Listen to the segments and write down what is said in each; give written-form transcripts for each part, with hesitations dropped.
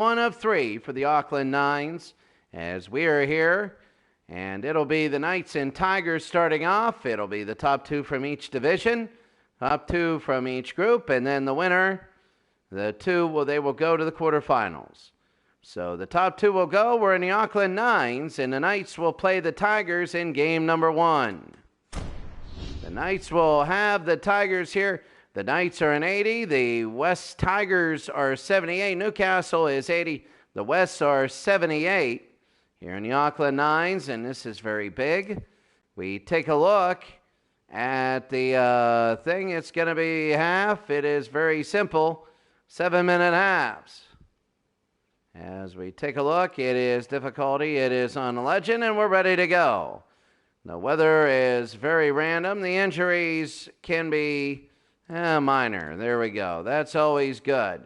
one of three for the Auckland Nines as we are here. And it'll be the Knights and Tigers starting off. It'll be the top two from each division, top two from each group, and then the winner, the two, they will go to the quarterfinals. So the top two will go. We're in the Auckland Nines, and the Knights will play the Tigers in game number one. The Knights will have the Tigers here. The Knights are an 80. The West Tigers are 78. Newcastle is 80. The Wests are 78 here in the Auckland Nines, and this is very big. We take a look at the thing. It's going to be half. It is very simple. 7-minute halves. As we take a look, it is difficulty. It is on the legend, and we're ready to go. The weather is very random. The injuries can be minor. There we go. That's always good.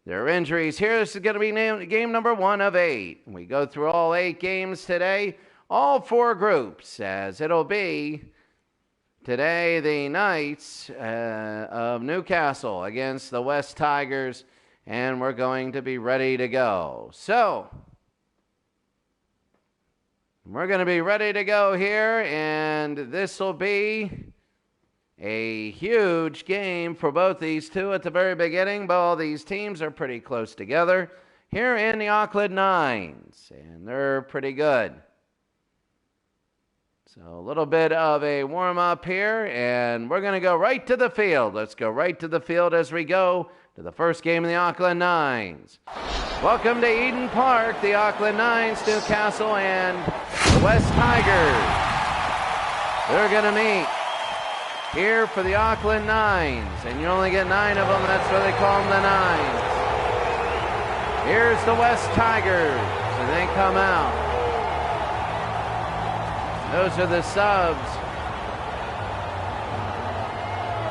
There are injuries here. This is going to be game number 1 of 8. We go through all 8 games today, all 4 groups, as it'll be today the Knights of Newcastle against the West Tigers, and we're going to be ready to go. So we're going to be ready to go here, and this will be a huge game for both these two at the very beginning. Both these teams are pretty close together here in the Auckland Nines, and they're pretty good. So a little bit of a warm-up here, and we're going to go right to the field. Let's go right to the field as we go to the first game of the Auckland Nines. Welcome to Eden Park, the Auckland Nines, Newcastle, and the West Tigers. They're going to meet here for the Auckland Nines, and you only get 9 of them. That's why they call them the Nines. Here's the West Tigers, and they come out. Those are the subs.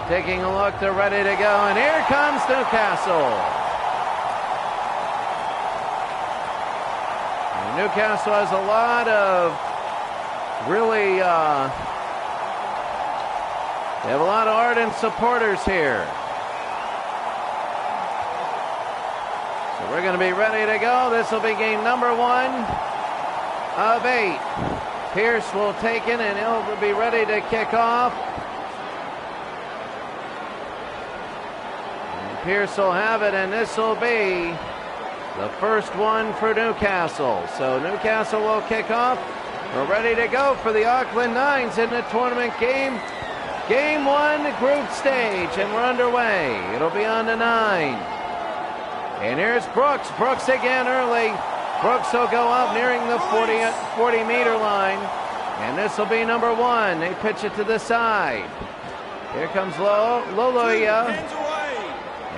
Taking a look, they're ready to go, and here comes Newcastle. And Newcastle has a lot of really they have a lot of ardent supporters here. So we're going to be ready to go. This will be game number 1 of 8. Pierce will take it, and he'll be ready to kick off. And Pierce will have it, and this will be the first one for Newcastle. So Newcastle will kick off. We're ready to go for the Auckland Nines in the tournament game. Game 1, group stage, and we're underway. It'll be on the 9. And here's Brooks. Brooks again early. Brooks will go up nearing the 40-meter line. And this will be number 1. They pitch it to the side. Here comes Loloia.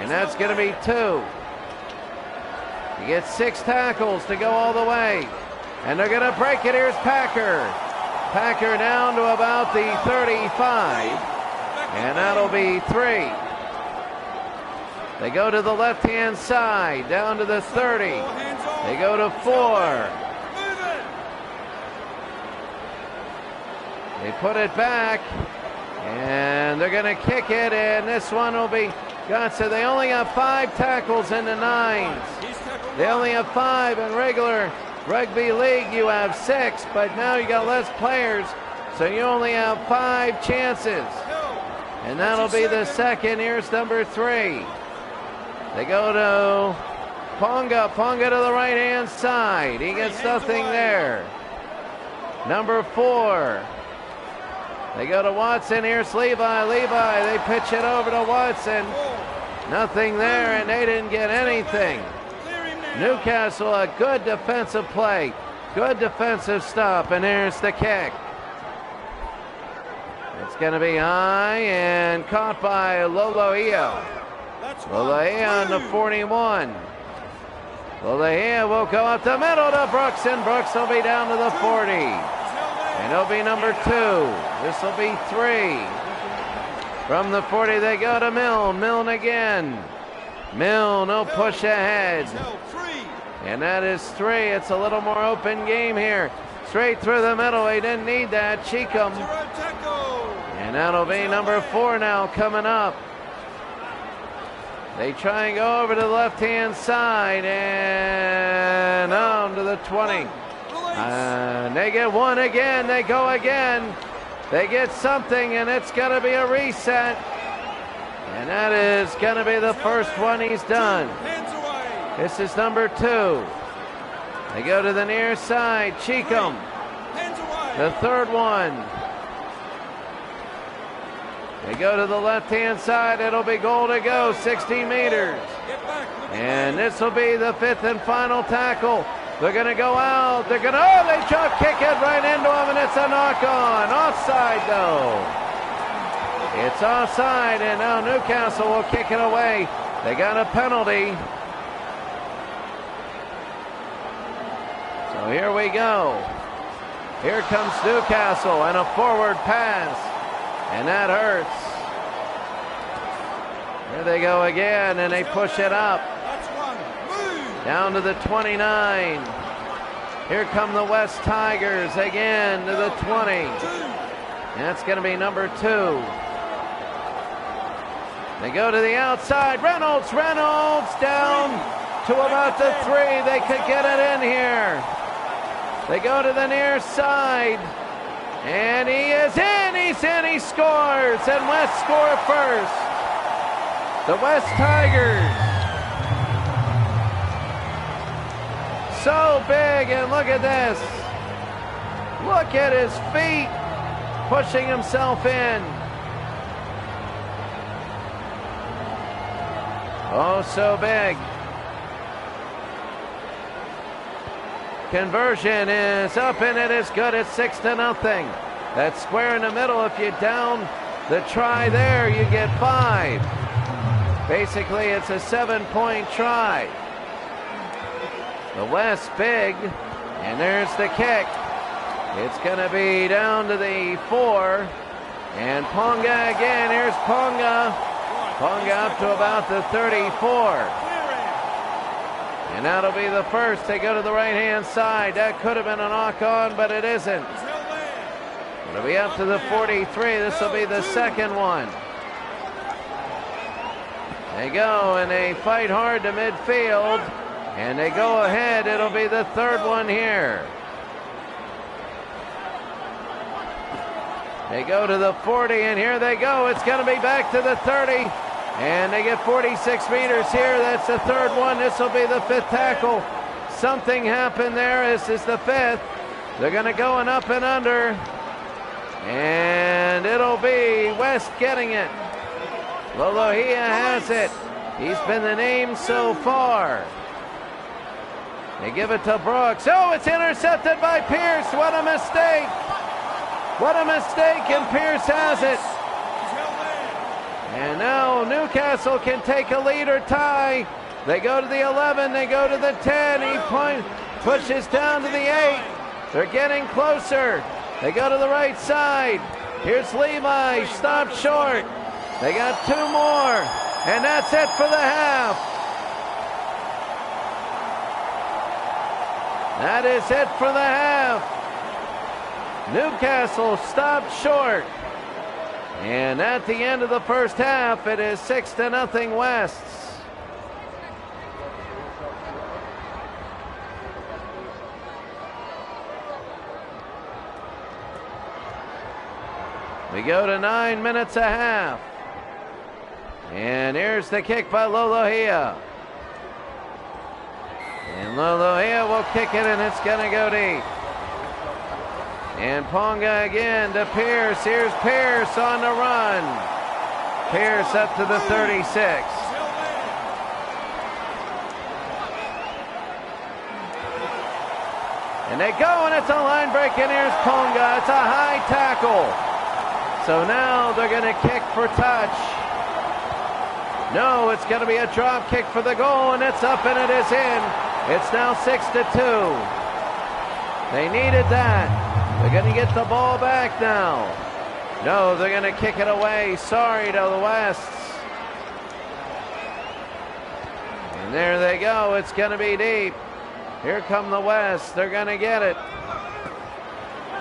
And that's going to be 2. He gets 6 tackles to go all the way. And they're going to break it. Here's Packer. Packer down to about the 35, and that'll be 3. They go to the left-hand side, down to the 30. They go to 4. They put it back, and they're going to kick it, and this one will be got. So they only have 5 tackles in the Nines. They only have 5 in regular Rugby League. You have 6, but now you got less players, so you only have 5 chances. And that'll be the second. Here's number 3. They go to Ponga. Ponga to the right-hand side. He gets nothing there. Number 4. They go to Watson. Here's Levi. Levi, they pitch it over to Watson. Nothing there, and they didn't get anything. Newcastle, a good defensive play, good defensive stop, and here's the kick. It's going to be high and caught by Loloia. Loloia on the 41. Loloia will go up the middle to Brooks, and Brooks will be down to the 40. And it'll be number 2. This will be 3. From the 40, they go to Milne. Milne again. Milne, no push ahead. And that is 3. It's a little more open game here. Straight through the middle. He didn't need that. Cheekham. And that'll be number 4 now coming up. They try and go over to the left-hand side and on to the 20. They get one again. They go again. They get something, and it's going to be a reset. And that is going to be the first one he's done. This is number 2. They go to the near side. Cheekham. The third one. They go to the left-hand side. It'll be goal to go, 60 meters. And this will be the 5th and final tackle. They're going to go out. They're going to, oh, they jump kick it right into him, and it's a knock-on. Offside, though. It's offside, and now Newcastle will kick it away. They got a penalty. So here we go. Here comes Newcastle, and a forward pass. And that hurts. Here they go again, and they push it up. Down to the 29. Here come the West Tigers again to the 20. And that's going to be number 2. They go to the outside. Reynolds down to about the 3. They could get it in here. They go to the near side. And he is in, he scores, and West score first. The West Tigers. So big, and look at this. Look at his feet, pushing himself in. Oh, so big. Conversion is up, and it is good. It's 6-0. That's square in the middle. If you down the try there, you get 5. Basically, it's a 7-point try. The West big, and there's the kick. It's going to be down to the 4. And Ponga again. Here's Ponga. Ponga up to about the 34. And that'll be the first. They go to the right-hand side. That could have been a knock-on, but it isn't. It'll be up to the 43. This will be the second one. They go, and they fight hard to midfield. And they go ahead. It'll be the third one here. They go to the 40, and here they go. It's going to be back to the 30. And they get 46 meters here. That's the third one. This will be the 5th tackle. Something happened there. This is the 5th. They're going to go an up and under. And it'll be West getting it. Lolohea has it. He's been the name so far. They give it to Brooks. Oh, it's intercepted by Pierce. What a mistake. What a mistake, and Pierce has it. And now Newcastle can take a lead or tie. They go to the 11, they go to the 10. He pushes down to the 8. They're getting closer. They go to the right side. Here's Levi, stopped short. They got 2 more, and that's it for the half. That is it for the half. Newcastle stopped short. And at the end of the first half, it is 6-0 Wests. We go to 9 minutes a half. And here's the kick by Lolohea. And Lolohea will kick it, and it's going to go deep. And Ponga again to Pierce. Here's Pierce on the run. Pierce up to the 36. And they go, and it's a line break, and here's Ponga. It's a high tackle. So now they're going to kick for touch. No, it's going to be a drop kick for the goal, and it's up, and it is in. It's now 6-2. They needed that. They're going to get the ball back now. No, they're going to kick it away. Sorry to the Wests. And there they go. It's going to be deep. Here come the Wests. They're going to get it.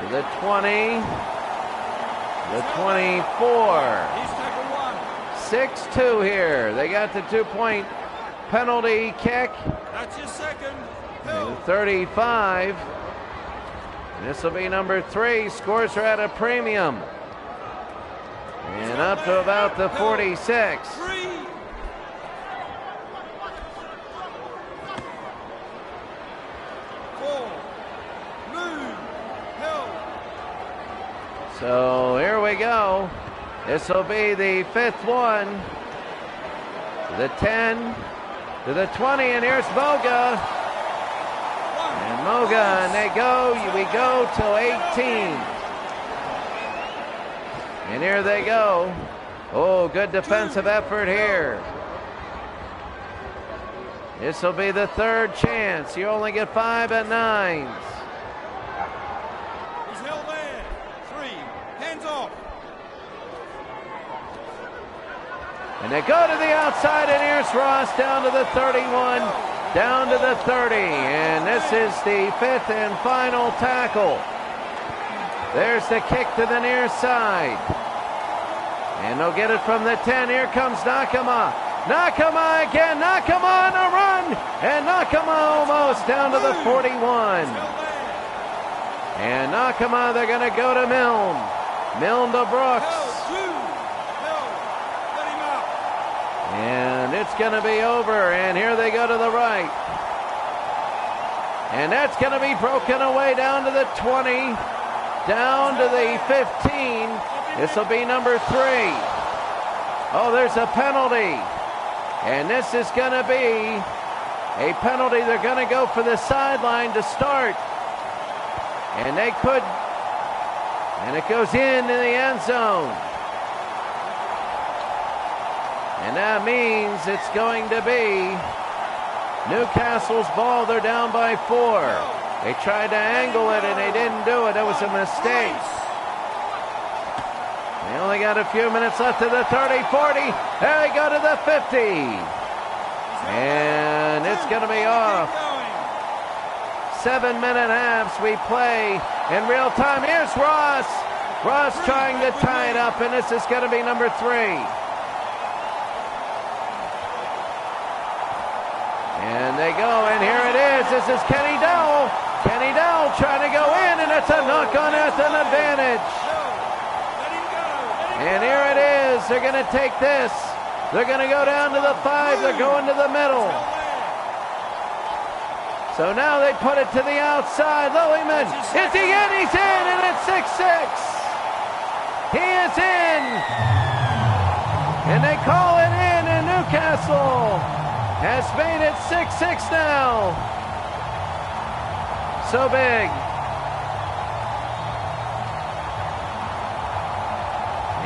To the 20. The 24. 6-2 here. They got the 2-point penalty kick. That's your second. 35. This will be number 3. Scores are at a premium. And up to about the 46. 3. So here we go. This will be the 5th one. The 10 to the 20, and here's Moga. And Moga, and we go till 18. And here they go. Oh, good defensive effort here. This will be the 3rd chance. You only get 5 at 9s. He's held there. 3. Hands off. And they go to the outside, and here's Ross down to the 31, down to the 30. And this is the 5th and final tackle. There's the kick to the near side. And they'll get it from the 10. Here comes Nakama. Nakama again. Nakama on a run. And Nakama almost down to the 41. And Nakama, they're going to go to Milne. Milne to Brooks. And it's going to be over. And here they go to the right. And that's going to be broken away down to the 20. Down to the 15. This will be number 3. Oh, there's a penalty. And this is going to be a penalty. They're going to go for the sideline to start. And they could. And it goes into the end zone. And that means it's going to be Newcastle's ball. They're down by 4. They tried to angle it and they didn't do it. That was a mistake. They only got a few minutes left to the 30, 40. There they go to the 50. And it's going to be off. 7-minute halves we play in real time. Here's Ross. Ross trying to tie it up, and this is going to be number 3. And they go, and here it is. This is Kenny Dowell. Kenny Dowell trying to go in, and it's a knock on at an advantage. And here it is. They're going to take this. They're going to go down to the 5. They're going to the middle. So now they put it to the outside. Lowyman, is he in? He's in, and it's 6-6. He is in. And they call it in, and Newcastle has made it 6-6 now. So big.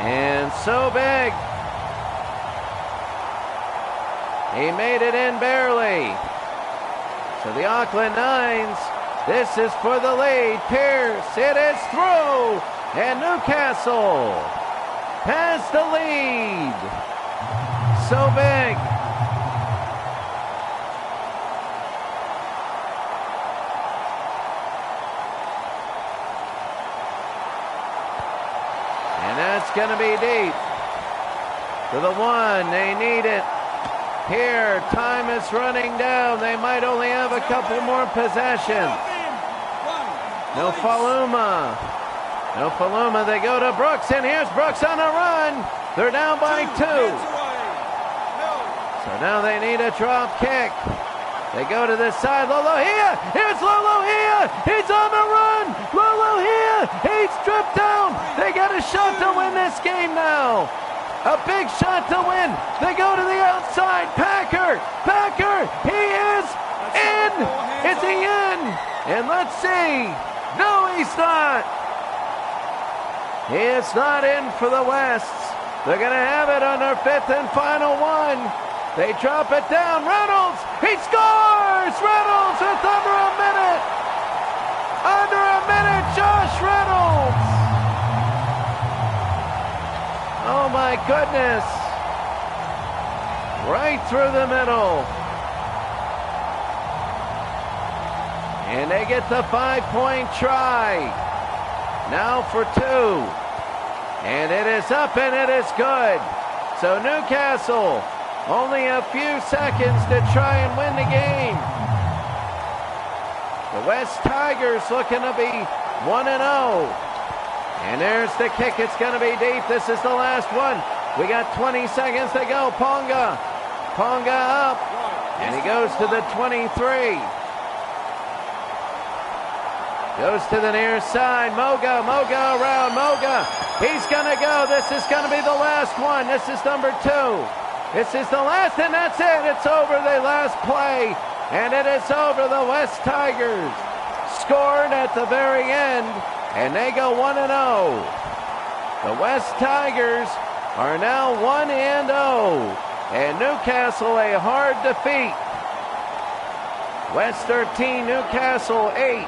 And so big. He made it in barely. So the Auckland Nines, this is for the lead. Pierce, it is through. And Newcastle has the lead. So big. And that's going to be deep. To the 1, they need it. Here, time is running down. They might only have a couple more possessions. No Faluma. No Faluma. They go to Brooks, and here's Brooks on a run. They're down by 2. So now they need a drop kick. They go to the side. Lolohea. Here's Lolohea. He's on the run. Lolohea. He's stripped down. They got a shot to win this game now. A big shot to win. They go to the outside. Packer. Packer. He is in. Is he in? And let's see. No, he's not. He is not in for the Wests. They're going to have it on their 5th and final one. They drop it down. Reynolds. He scores. Reynolds with under a minute. Under a minute. Josh Reynolds. Oh my goodness. Right through the middle. And they get the 5-point try. Now for 2. And it is up and it is good. So Newcastle, only a few seconds to try and win the game. The West Tigers looking to be 1-0. And there's the kick. It's going to be deep. This is the last one. We got 20 seconds to go. Ponga up. And he goes to the 23. Goes to the near side. Moga around. Moga. He's going to go. This is going to be the last one. This is number 2. This is the last, and that's it. It's over, the last play. And it is over. The West Tigers scored at the very end, and they go 1-0. The West Tigers are now 1-0, and Newcastle a hard defeat. West 13, Newcastle 8.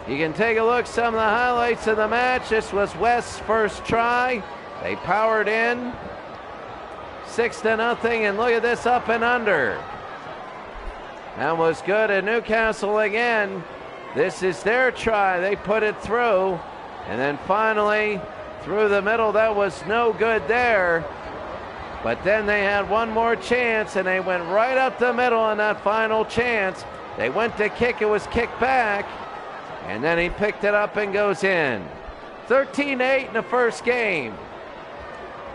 You can take a look at some of the highlights of the match. This was West's first try. They powered in 6-0, and look at this up and under. That was good, and Newcastle again. This is their try. They put it through, and then finally through the middle. That was no good there. But then they had one more chance, and they went right up the middle on that final chance. They went to kick. It was kicked back, and then he picked it up and goes in. 13-8 in the first game.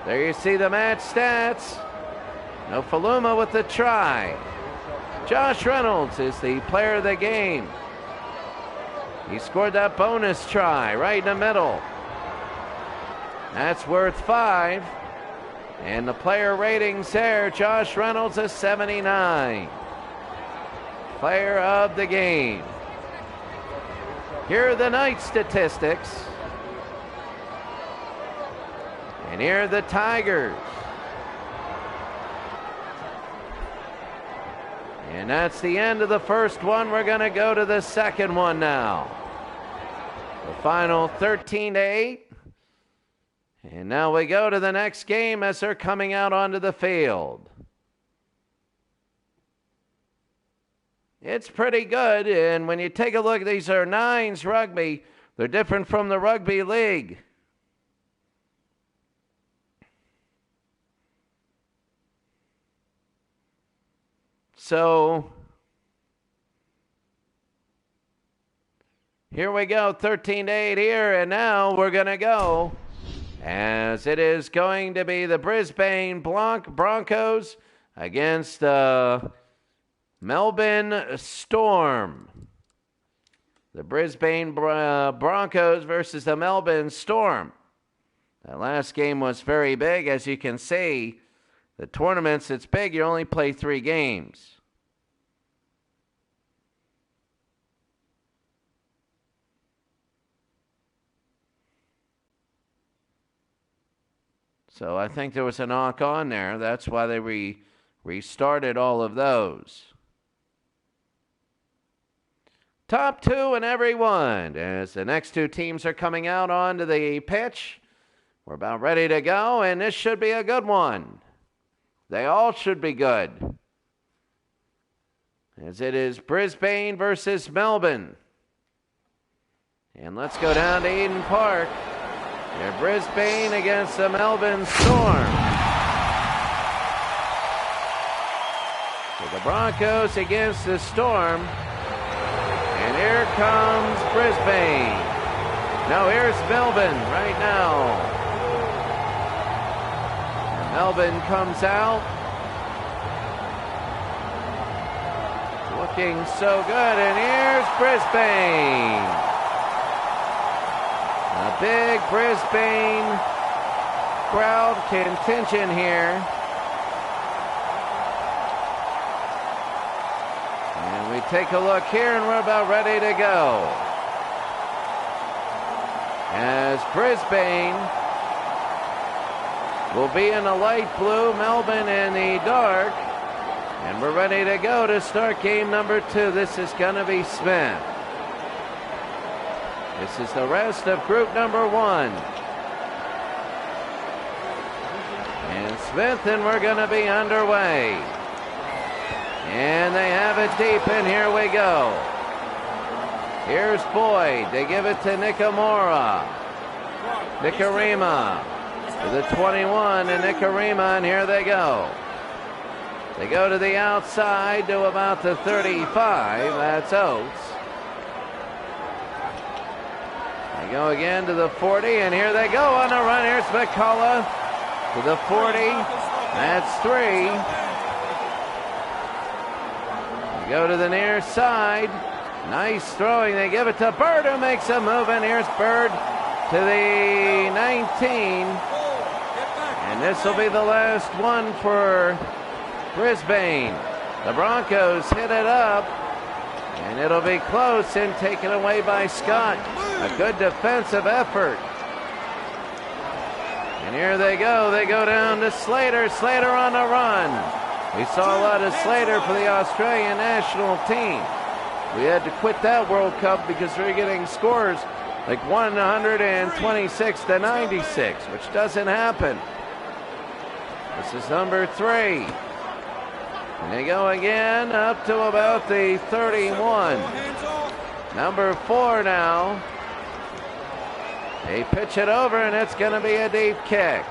There you see the match stats. Nofaluma with the try. Josh Reynolds is the player of the game. He scored that bonus try right in the middle. That's worth 5. And the player ratings there, Josh Reynolds is 79. Player of the game. Here are the night statistics. And here are the Tigers. And that's the end of the first one. We're going to go to the second one now. The final 13-8. And now we go to the next game as they're coming out onto the field. It's pretty good, and when you take a look, these are 9s rugby. They're different from the rugby league. So here we go, 13-8 here, and now we're going to go as it is going to be the Brisbane Broncos against the Melbourne Storm. The Brisbane Broncos versus the Melbourne Storm. That last game was very big, as you can see. The tournaments, it's big. You only play 3 games. So I think there was a knock on there. That's why they restarted all of those. Top 2 in every one. As the next 2 teams are coming out onto the pitch. We're about ready to go, and this should be a good one. They all should be good. As it is Brisbane versus Melbourne. And let's go down to Eden Park. They're Brisbane against the Melbourne Storm. So the Broncos against the Storm. And here comes Brisbane. No, here's Melbourne right now. Melbourne comes out. Looking so good, and here's Brisbane. A big Brisbane crowd contingent here. And we take a look here, and we're about ready to go. As Brisbane will be in the light blue, Melbourne in the dark. And we're ready to go to start game number 2. This is going to be Smith. This is the rest of group number 1. And Smith, and we're going to be underway. And they have it deep, and here we go. Here's Boyd. They give it to Nikamura. Nicarima to the 21, and Nicarima, and here they go. They go to the outside to about the 35. That's Oates. They go again to the 40, and here they go on the run. Here's McCullough to the 40. That's 3. They go to the near side. Nice throwing. They give it to Bird, who makes a move, and here's Bird to the 19. And this will be the last one for Brisbane. The Broncos hit it up, and it'll be close and taken away by Scott. A good defensive effort. And here they go. They go down to Slater. Slater on the run. We saw a lot of Slater for the Australian national team. We had to quit that World Cup because we were getting scores like 126 to 96, which doesn't happen. This is number 3. And they go again up to about the 31. Number 4 now. They pitch it over, and it's going to be a deep kick.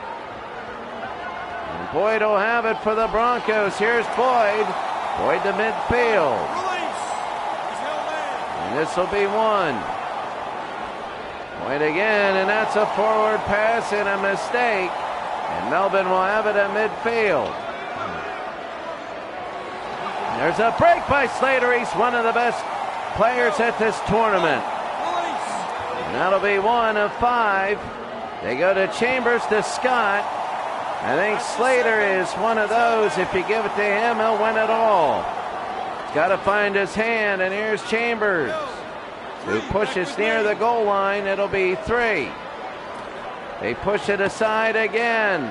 And Boyd will have it for the Broncos. Here's Boyd. Boyd to midfield. And this will be 1. Boyd again, and that's a forward pass and a mistake. And Melbourne will have it at midfield. There's a break by Slater. He's one of the best players at this tournament. And that'll be 1 of 5. They go to Chambers to Scott. I think Slater is one of those, if you give it to him, he'll win it all. He's got to find his hand, and here's Chambers, who pushes near the goal line. It'll be 3. They push it aside again,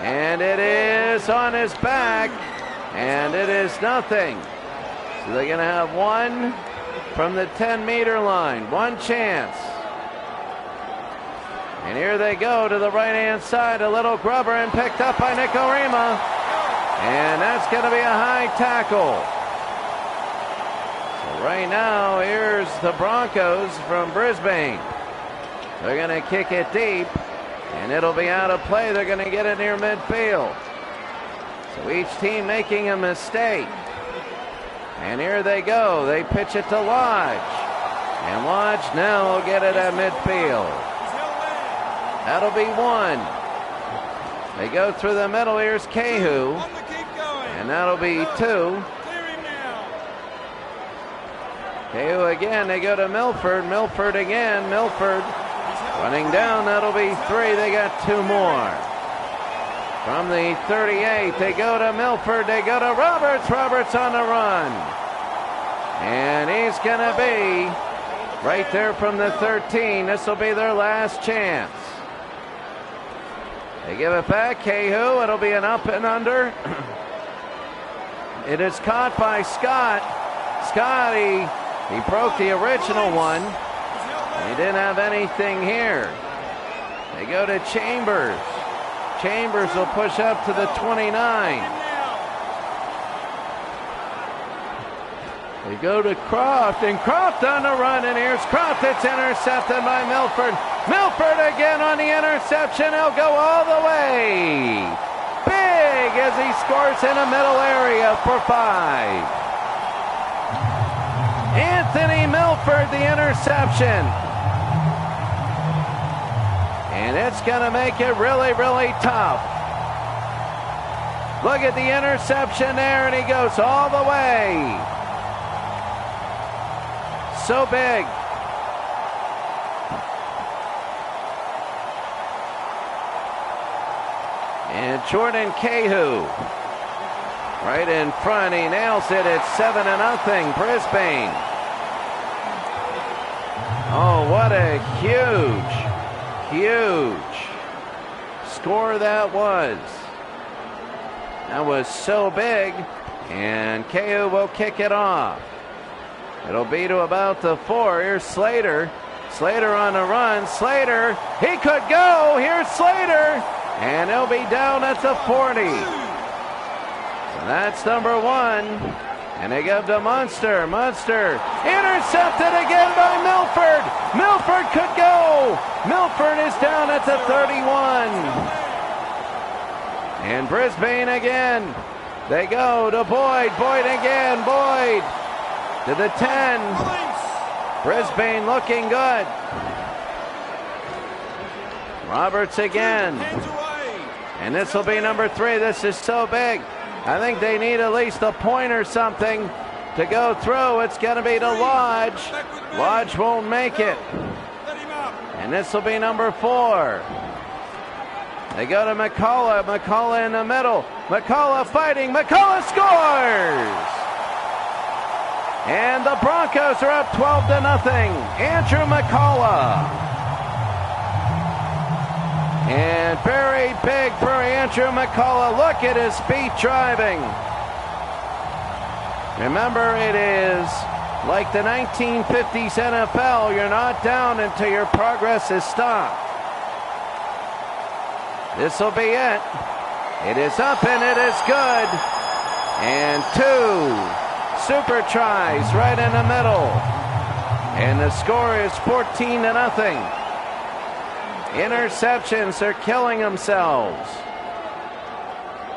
and it is on his back, and it is nothing. So they're going to have 1 from the 10-meter line. 1 chance. And here they go to the right-hand side. A little grubber, and picked up by Nicarima. And that's going to be a high tackle. So right now, here's the Broncos from Brisbane. They're going to kick it deep, and it'll be out of play. They're going to get it near midfield. So each team making a mistake. And here they go. They pitch it to Lodge. And Lodge now will get it at midfield. That'll be 1. They go through the middle. Here's Cahu. And that'll be 2. Cahu again. They go to Milford. Milford again. Milford running down. That'll be 3. They got 2 more. From the 38, they go to Milford. They go to Roberts. Roberts on the run. And he's going to be right there from the 13. This will be their last chance. They give it back. Cahu. It'll be an up and under. It is caught by Scott. Scott, he broke the original one. He didn't have anything here. They go to Chambers. Chambers will push up to the 29. They go to Croft, and Croft on the run, and here's Croft. It's intercepted by Milford. Milford again on the interception. He'll go all the way. Big as he scores in the middle area for 5. Anthony Milford, the interception. And it's going to make it really, really tough. Look at the interception there, and he goes all the way. So big. And Jordan Cahu right in front. He nails it. It's 7-0 Brisbane. Oh, what a huge score that was. That was so big. And Cahu will kick it off. It'll be to about the 4. Here's Slater. Slater on the run. Slater, he could go. Here's Slater. And he'll be down at the 40. So that's number 1. And they give to Munster. Munster intercepted again by Milford. Milford could go. Milford is down at the 31. And Brisbane again. They go to Boyd. Boyd again. Boyd to the 10. Brisbane looking good. Roberts again. And this will be number 3. This is so big. I think they need at least a point or something to go through. It's going to be to Lodge. Lodge won't make it. And this will be number 4. They go to McCullough. McCullough in the middle. McCullough fighting. McCullough scores! And the Broncos are up 12-0. Andrew McCullough. And very big for Andrew McCullough. Look at his feet driving. Remember, it is like the 1950s NFL. You're not down until your progress is stopped. This will be it. It is up and it is good. And 2 super tries right in the middle. And the score is 14-0. Interceptions are killing themselves.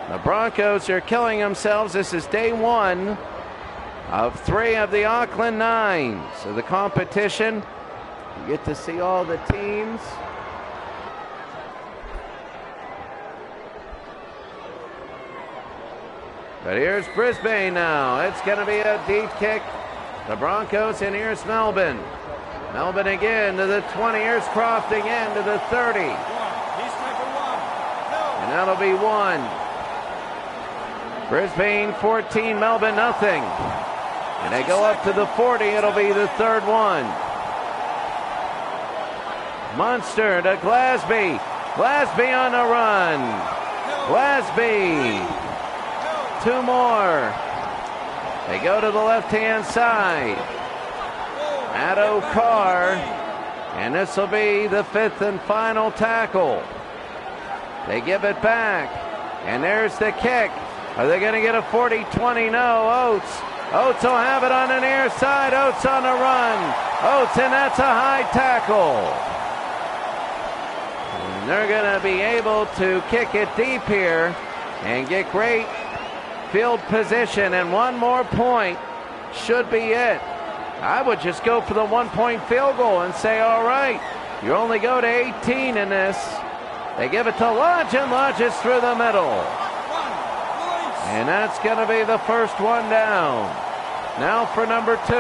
The Broncos are killing themselves. This is day 1 of 3 of the Auckland Nines. So the competition, you get to see all the teams. But here's Brisbane now. It's going to be a deep kick. The Broncos, and here's Melbourne. Melbourne again to the 20. Here's Croft again to the 30. And that'll be 1. Brisbane 14, Melbourne nothing. And they go up to the 40. It'll be the 3rd one. Munster to Glasby. Glasby on the run. Glasby. 2 more. They go to the left-hand side. Addo Carr, and this will be the 5th and final tackle. They give it back, and there's the kick. Are they going to get a 40-20? No. Oates. Oates will have it on the near side. Oates on the run. Oates, and that's a high tackle. And they're going to be able to kick it deep here and get great field position, and 1 more point should be it. I would just go for the 1-point field goal and say, all right, you only go to 18 in this. They give it to Lodge, and Lodge is through the middle. And that's going to be the first one down. Now for number 2.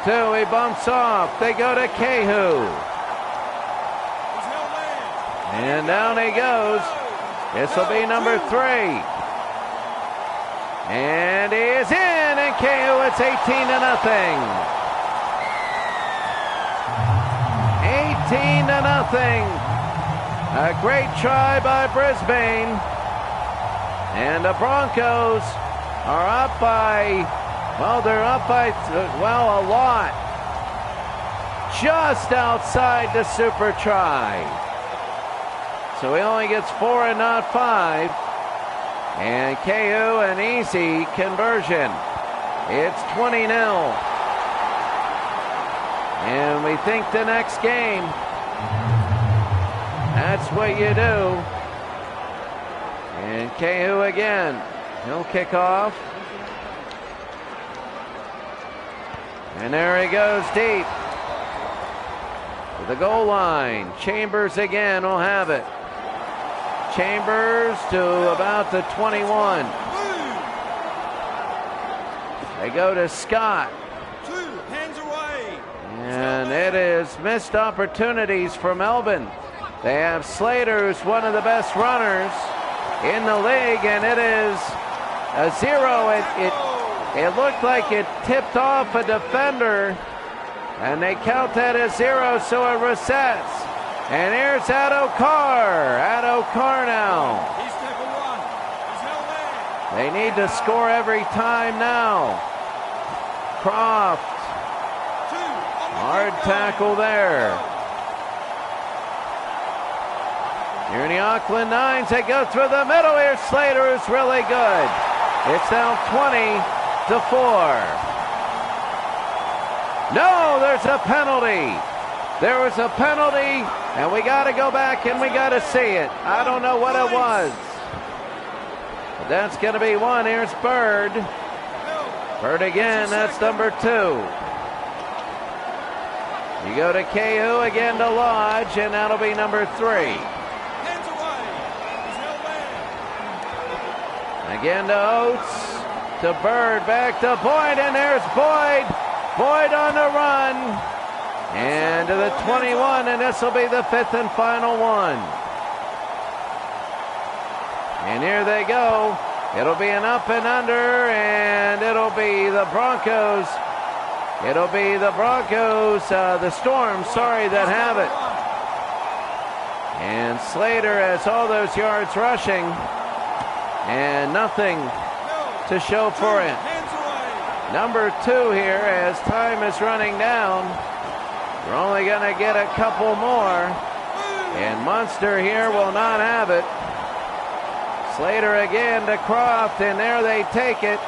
2, he bumps off. They go to Cahu. And down he goes. This will be number 3. And he is in, and KO, it's 18-0. 18-0. A great try by Brisbane. And the Broncos are up by, well, they're up by, well, a lot. Just outside the super try. So he only gets 4 and not 5. And KU, an easy conversion. It's 20-0. And we think the next game, that's what you do. And KU again. He'll kick off. And there he goes deep. To the goal line. Chambers again will have it. Chambers to about the 21. They go to Scott. 2 hands away. And it is missed opportunities for Melbourne. They have Slater, who's one of the best runners in the league, and it is a 0. It looked like it tipped off a defender, and they count that as 0, so it resets. And here's Addo Carr. Addo Carr now. He's tackle 1. He's held there. They need to score every time now. Croft. 2 on the Hard kick tackle there. Here in the Auckland Nines, they go through the middle. Here's Slater, who's really good. It's now 20-4. No, there's a penalty. There was a penalty, and we got to go back and we got to see it. I don't know what it was. But that's going to be one. Here's Bird. Bird again, that's number 2. You go to Cahu, again to Lodge, and that'll be number 3. Hands away. He's held there. Again to Oates, to Bird, back to Boyd, and there's Boyd. Boyd on the run. And to the 21, and this will be the 5th and final one. And here they go. It'll be an up and under, and it'll be the Broncos. It'll be the Broncos, the Storm, sorry, that have it. And Slater has all those yards rushing, and nothing to show for it. Number 2 here, as time is running down. We're only going to get a couple more, and Munster here will not have it. Slater again to Croft, and there they take it.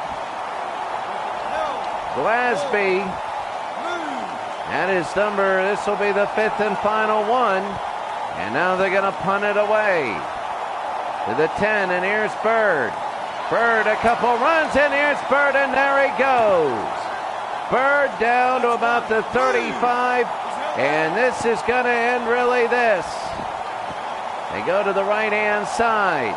Glasby, that is number, this will be the 5th and final one. And now they're going to punt it away to the 10, and here's Bird. Bird, a couple runs, and here's Bird, and there he goes. Bird down to about the 35, and this is going to end really this. They go to the right-hand side.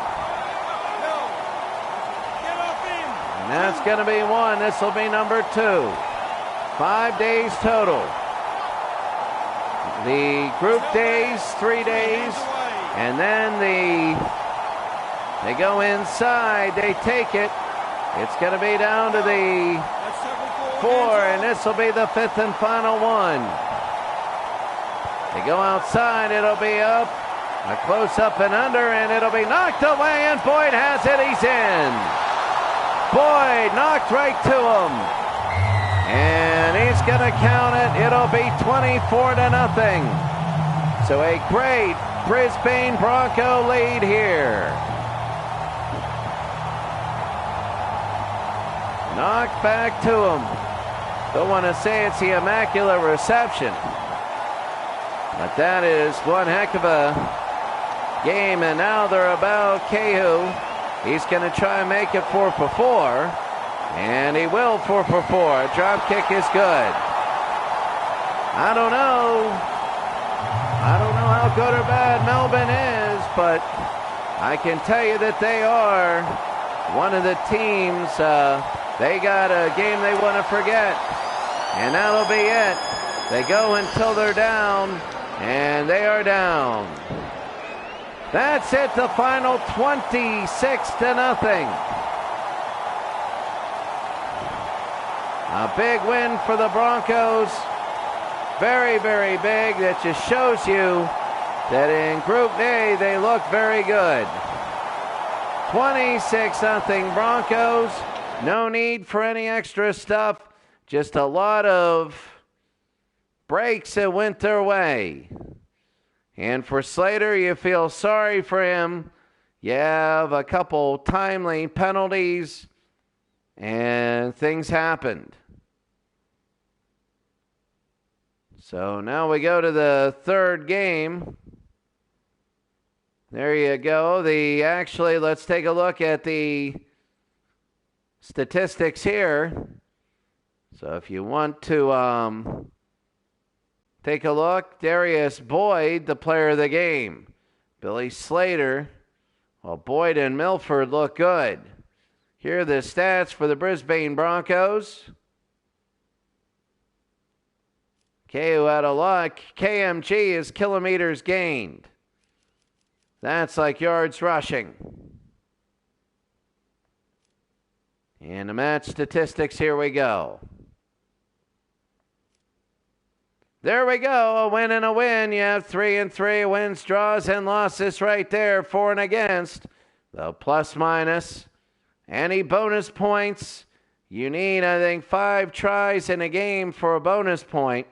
And that's going to be one. This will be number 2. 5 days total. The group days, 3 days, and then they go inside, they take it. It's going to be down to the 4, and this will be the 5th and final one. They go outside, it'll be up, a close up and under, and it'll be knocked away, and Boyd has it, he's in. Boyd knocked right to him. And he's going to count it. It'll be 24-0. So a great Brisbane Bronco lead here. Knocked back to him. Don't want to say it's the Immaculate Reception, but that is one heck of a game. And now they're about Cahu. He's going to try and make it 4 for 4. And he will 4 for 4. Drop kick is good. I don't know how good or bad Melbourne is, but I can tell you that they are one of the teams. They got a game they want to forget, and that'll be it. They go until they're down, and they are down. That's it, the final 26-0. A big win for the Broncos. Very, very big. That just shows you that in Group A they look very good. 26-0 Broncos. No need for any extra stuff. Just a lot of breaks that went their way. And for Slater, you feel sorry for him. You have a couple timely penalties, and things happened. So now we go to the third game. There you go. Let's take a look at the statistics here. So if you want to take a look, Darius Boyd, the player of the game. Billy Slater. Well, Boyd and Milford look good. Here are the stats for the Brisbane Broncos. KU out of luck. KMG is kilometers gained. That's like yards rushing. And the match statistics, here we go. There we go, a win and a win. You have 3 and 3 wins, draws, and losses right there, for and against. The plus minus. Any bonus points? You need, I think, 5 tries in a game for a bonus point.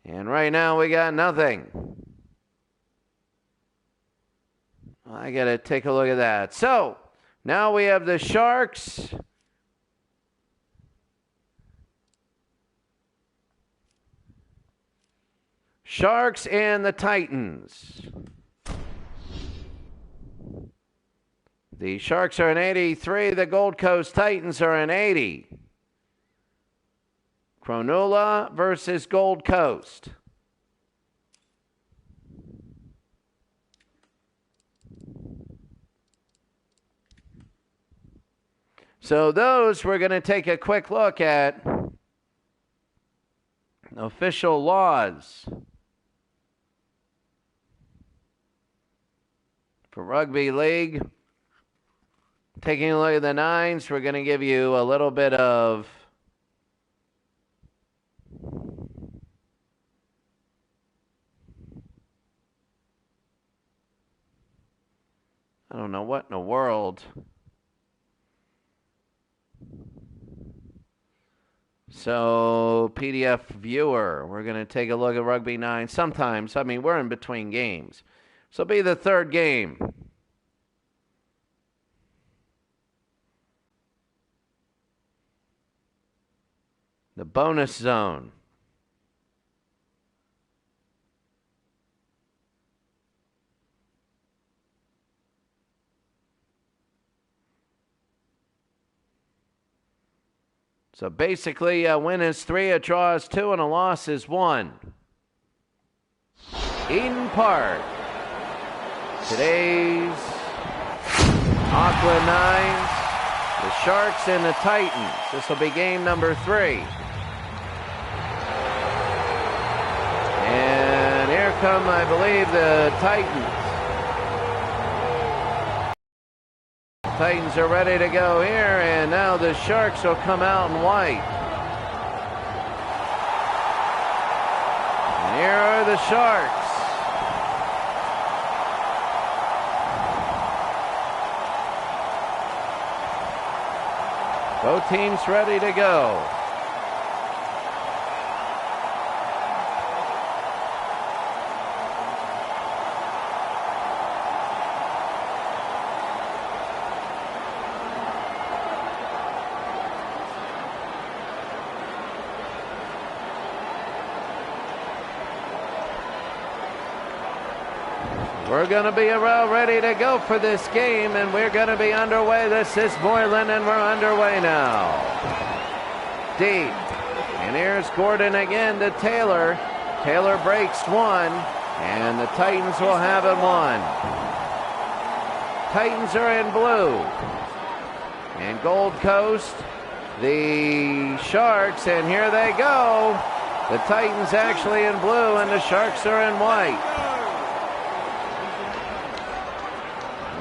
And right now we got nothing. I got to take a look at that. So, Now we have the Sharks. Sharks and the Titans. The Sharks are an 83. The Gold Coast Titans are an 80. Cronulla versus Gold Coast. So those, we're going to take a quick look at official laws for Rugby League. Taking a look at the nines, we're going to give you a little bit of I don't know what in the world. So, PDF viewer, we're going to take a look at Rugby 9. Sometimes, we're in between games. So, it'll be the third game. The bonus zone. So basically, a win is 3, a draw is 2, and a loss is 1. Eden Park. Today's Auckland Nines, the Sharks and the Titans. This will be game number 3. And here come, I believe, the Titans. Titans are ready to go here, and now the Sharks will come out in white. And here are the Sharks. Both teams ready to go. We're going to be around ready to go for this game, and we're going to be underway. This is Moylan, and we're underway now. Deep. And here's Gordon again to Taylor. Taylor breaks 1, and the Titans will have it 1. Titans are in blue. And Gold Coast, the Sharks, and here they go. The Titans actually in blue, and the Sharks are in white.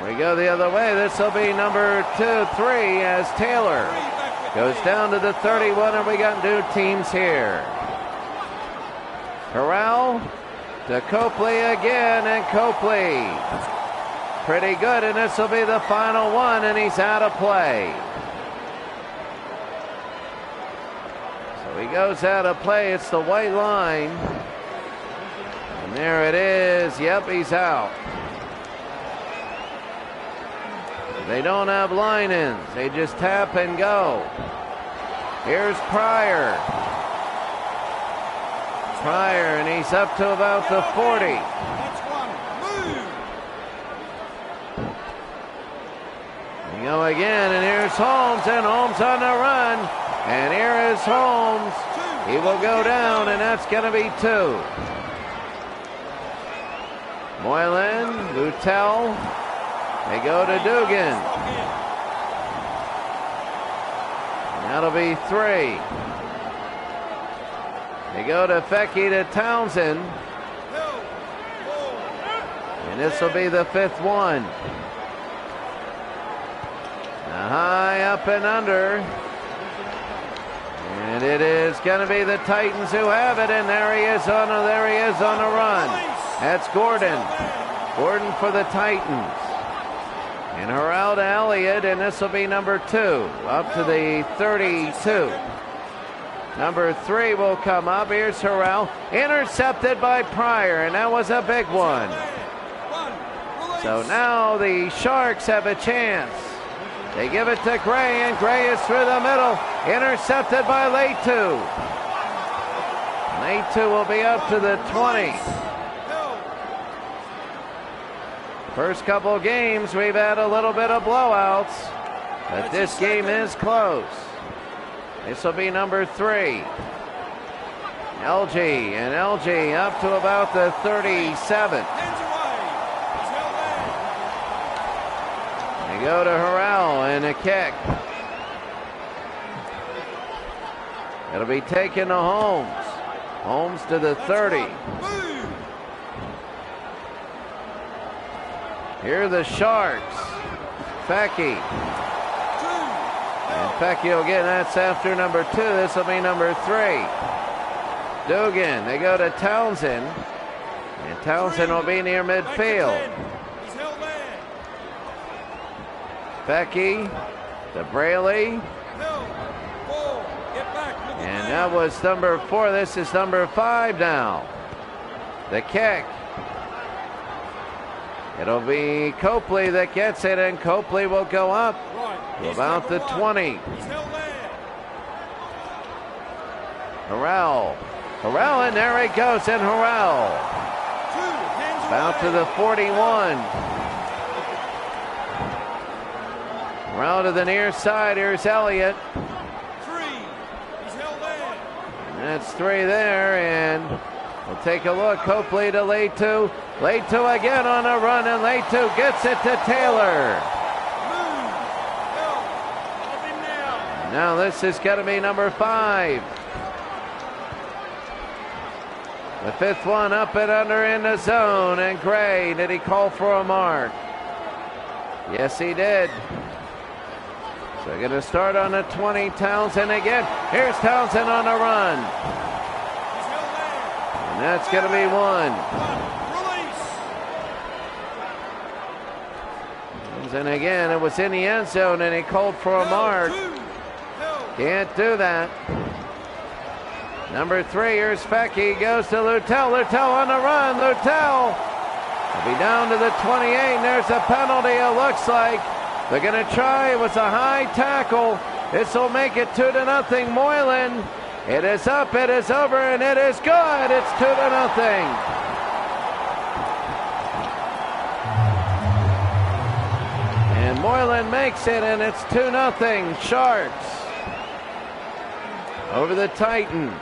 We go the other way. This will be number 3 as Taylor goes down to the 31, and we got new teams here. Corral to Copley again, and Copley pretty good, and this will be the final one, and he's out of play. So he goes out of play. It's the white line, and there it is. Yep, he's out. They don't have line-ins. They just tap and go. Here's Pryor. Pryor, and he's up to about the 40. That's one. Move. We go again, and here's Holmes, and Holmes on the run. And here is Holmes. He will go down, and that's going to be 2. Moylan, Luttel. They go to Dugan. That'll be 3. They go to Fecky to Townsend. And this will be the 5th one. High up and under. And it is going to be the Titans who have it. And there he is on the run. That's Gordon. Gordon for the Titans. And Harrell to Elliott, and this will be number 2, up to the 32. Number 3 will come up. Here's Harrell, intercepted by Pryor, and that was a big one. So now the Sharks have a chance They give it to Gray, and Gray is through the middle. Intercepted by Leitu. Leitu will be up to the 20. First couple games, we've had a little bit of blowouts, but this game is close. This will be number 3. LG, and LG up to about the 37. They go to Harrell and a kick. It'll be taken to Holmes. Holmes to the 30. Here are the Sharks. Fecky. And Fecky will get, that's after number 2. This will be number 3. Dugan, they go to Townsend. And Townsend will be near midfield. Fecky to Braley. And that was number 4. This is number 5 now. The kick. It'll be Copley that gets it, and Copley will go up to about the 20. Harrell. Harrell, and there he goes, and Harrell. About to the 41. Harrell to the near side. Here's Elliott. And that's 3 there, and we'll take a look. Copley to Leitu. Leitu again on a run, and Leitu gets it to Taylor. Now this is going to be number 5. The 5th one up and under in the zone, and Gray, did he call for a mark? Yes, he did. So going to start on the 20, Townsend again. Here's Townsend on a run. And that's going to be 1. And again, it was in the end zone, and he called for a mark. Can't do that. Number 3, here's Fecky, goes to Luttel. Luttel on the run. Luttel will be down to the 28, and there's a penalty, it looks like. They're going to try. It was a high tackle. This will make it 2-0 Moylan. It is up, it is over, and it is good. It's 2-0. And Moylan makes it, and it's 2-0 Sharks over the Titans.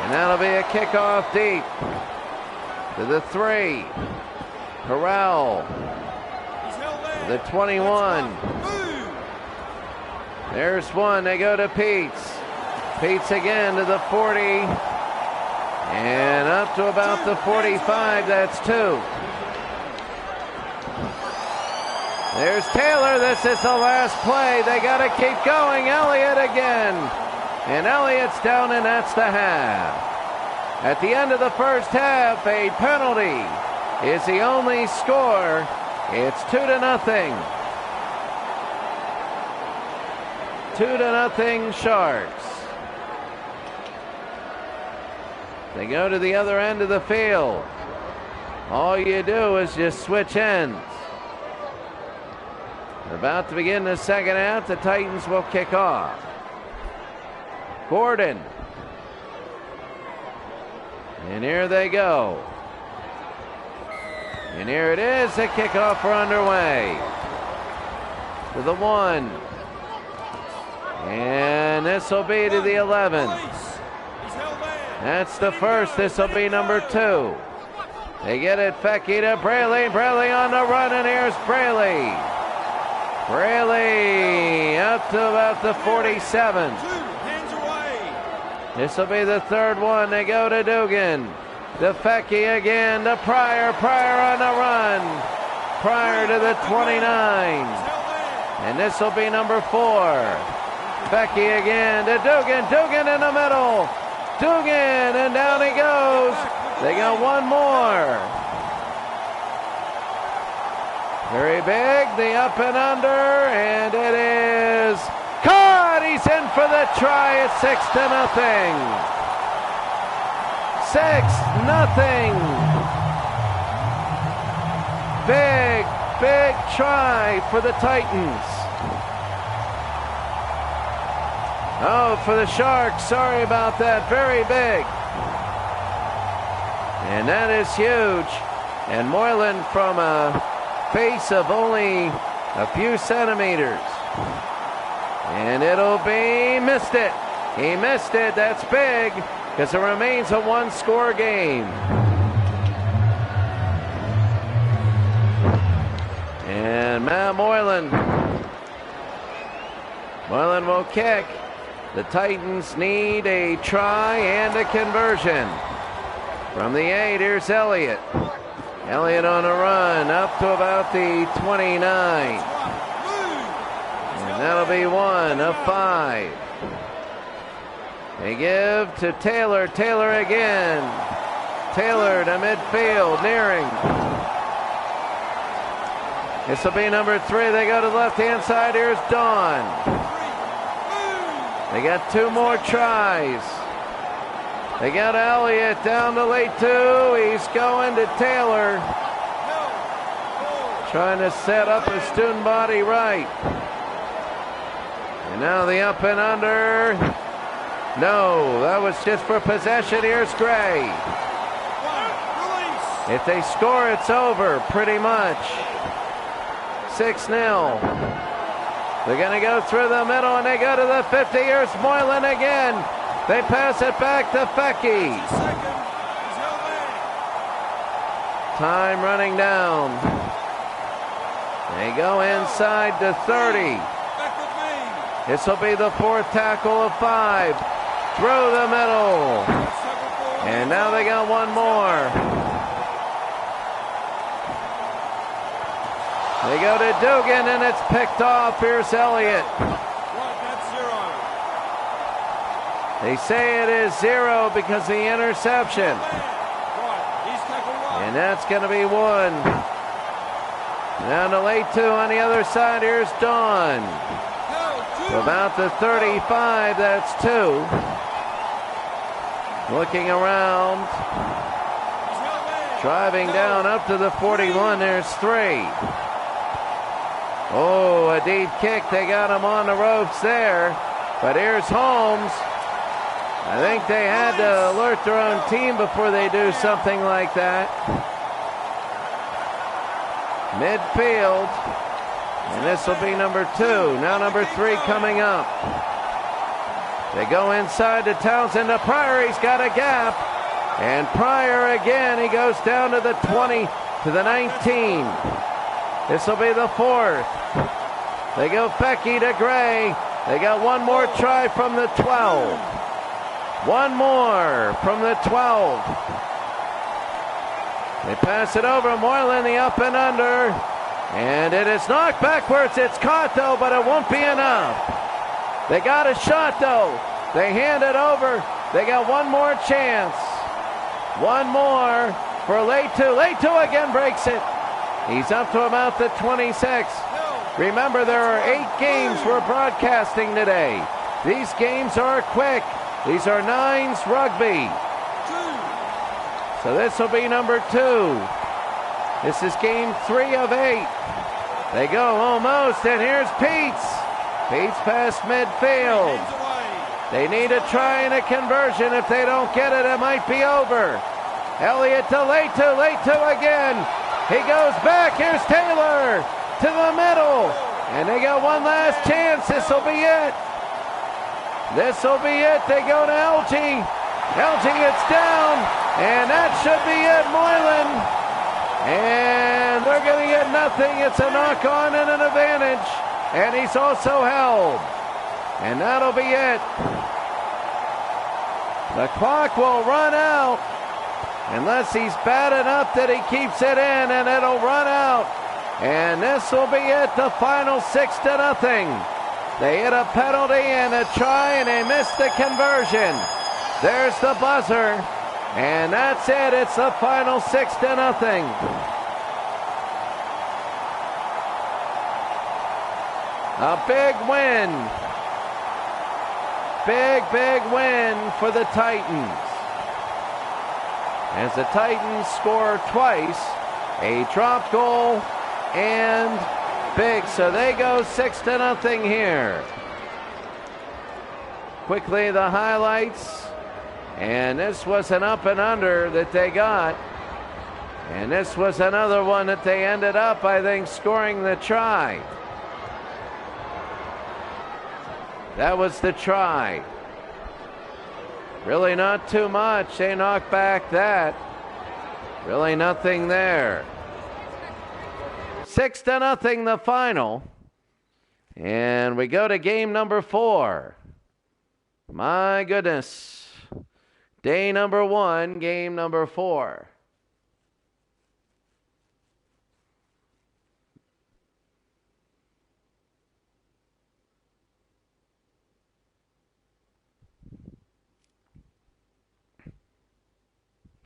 And that'll be a kickoff deep to the 3. Harrell to the 21. There's 1. They go to Peets. Peets again to the 40. And up to about the 45. That's 2. There's Taylor. This is the last play. They got to keep going. Elliott again. And Elliott's down, and that's the half. At the end of the first half, a penalty is the only score. It's 2-0. 2-0 Sharks. They go to the other end of the field. All you do is just switch ends. They're about to begin the second half. The Titans will kick off. Gordon. And here they go. And here it is. The kickoff are underway. To the 1. And this will be to the 11. That's the first. This will be number 2. They get it. Fecky to Braley. Braley on the run, and here's Braley. Braley up to about the 47. This will be the 3rd one. They go to Dugan. To Fecky again. To Pryor. Pryor on the run. Pryor to the 29. And this will be number 4. Fecky again to Dugan. Dugan in the middle. Dugan, and down he goes. They got 1 more. Very big, the up and under, and it is caught. He's in for the try. It's 6-0. 6-0. Big try for the Titans. Oh, for the Sharks. Sorry about that. Very big. And that is huge. And Moylan from a pace of only a few centimeters. And it'll be missed it. He missed it. That's big because it remains a one-score game. And Matt Moylan. Moylan will kick. The Titans need a try and a conversion. From the 8, here's Elliott. Elliott on a run up to about the 29. And that'll be 1 of 5. They give to Taylor. Taylor again. Taylor to midfield, nearing. This will be number 3. They go to the left-hand side. Here's Dawn. They got 2 more tries. They got Elliott down to late 2. He's going to Taylor. Trying to set up a student body right. And now the up and under. No, that was just for possession. Here's Gray. If they score, it's over, pretty much. 6-0. They're going to go through the middle, and they go to the 50. Here's Moylan again. They pass it back to Fecky. Time running down. They go inside to 30. This will be the 4th tackle of 5. Through the middle. And now they got 1 more. They go to Dugan, and it's picked off. Here's Elliott. They say it is 0 because of the interception. And that's going to be 1. Down to late 2 on the other side. Here's Dawn. To about the 35, that's 2. Looking around. Driving down up to the 41, there's 3. Oh, a deep kick. They got him on the ropes there. But here's Holmes. I think they had to alert their own team before they do something like that. Midfield. And this will be number 2. Now number 3 coming up. They go inside to Townsend to Pryor. He's got a gap. And Pryor again. He goes down to the 20, to the 19. This will be the 4th. They go Fecky to Gray. They got 1 more try from the 12. 1 more from the 12. They pass it over. Moylan, the up and under. And it is knocked backwards. It's caught, though, but it won't be enough. They got a shot, though. They hand it over. They got 1 more chance. 1 more for late 2. Late 2 again breaks it. He's up to about the 26. Remember, there are 8 games we're broadcasting today. These games are quick. These are 9s rugby. So this will be number 2. This is game 3 of 8. They go almost, and here's Peets. Peets past midfield. They need a try and a conversion. If they don't get it, it might be over. Elliott to late 2 again. He goes back. Here's Taylor to the middle. And they got 1 last chance. This will be it. This will be it. They go to LG. LG gets down. And that should be it, Moylan. And they're going to get nothing. It's a knock-on and an advantage. And he's also held. And that'll be it. The clock will run out. Unless he's bad enough that he keeps it in, and it'll run out. And this will be it, the final 6-0. They hit a penalty and a try, and they missed the conversion. There's the buzzer. And that's it. It's the final 6-0. A big win. Big win for the Titans. As the Titans score twice, a drop goal and big. So they go 6-0 here. quickly the highlights. And this was an up and under that they got. And this was another one that they ended up, I think, scoring the try. That was the try. Really not too much. They knocked back that. Really nothing there. 6-0 the final. And we go to game number 4. My goodness. Day number 1, game number 4.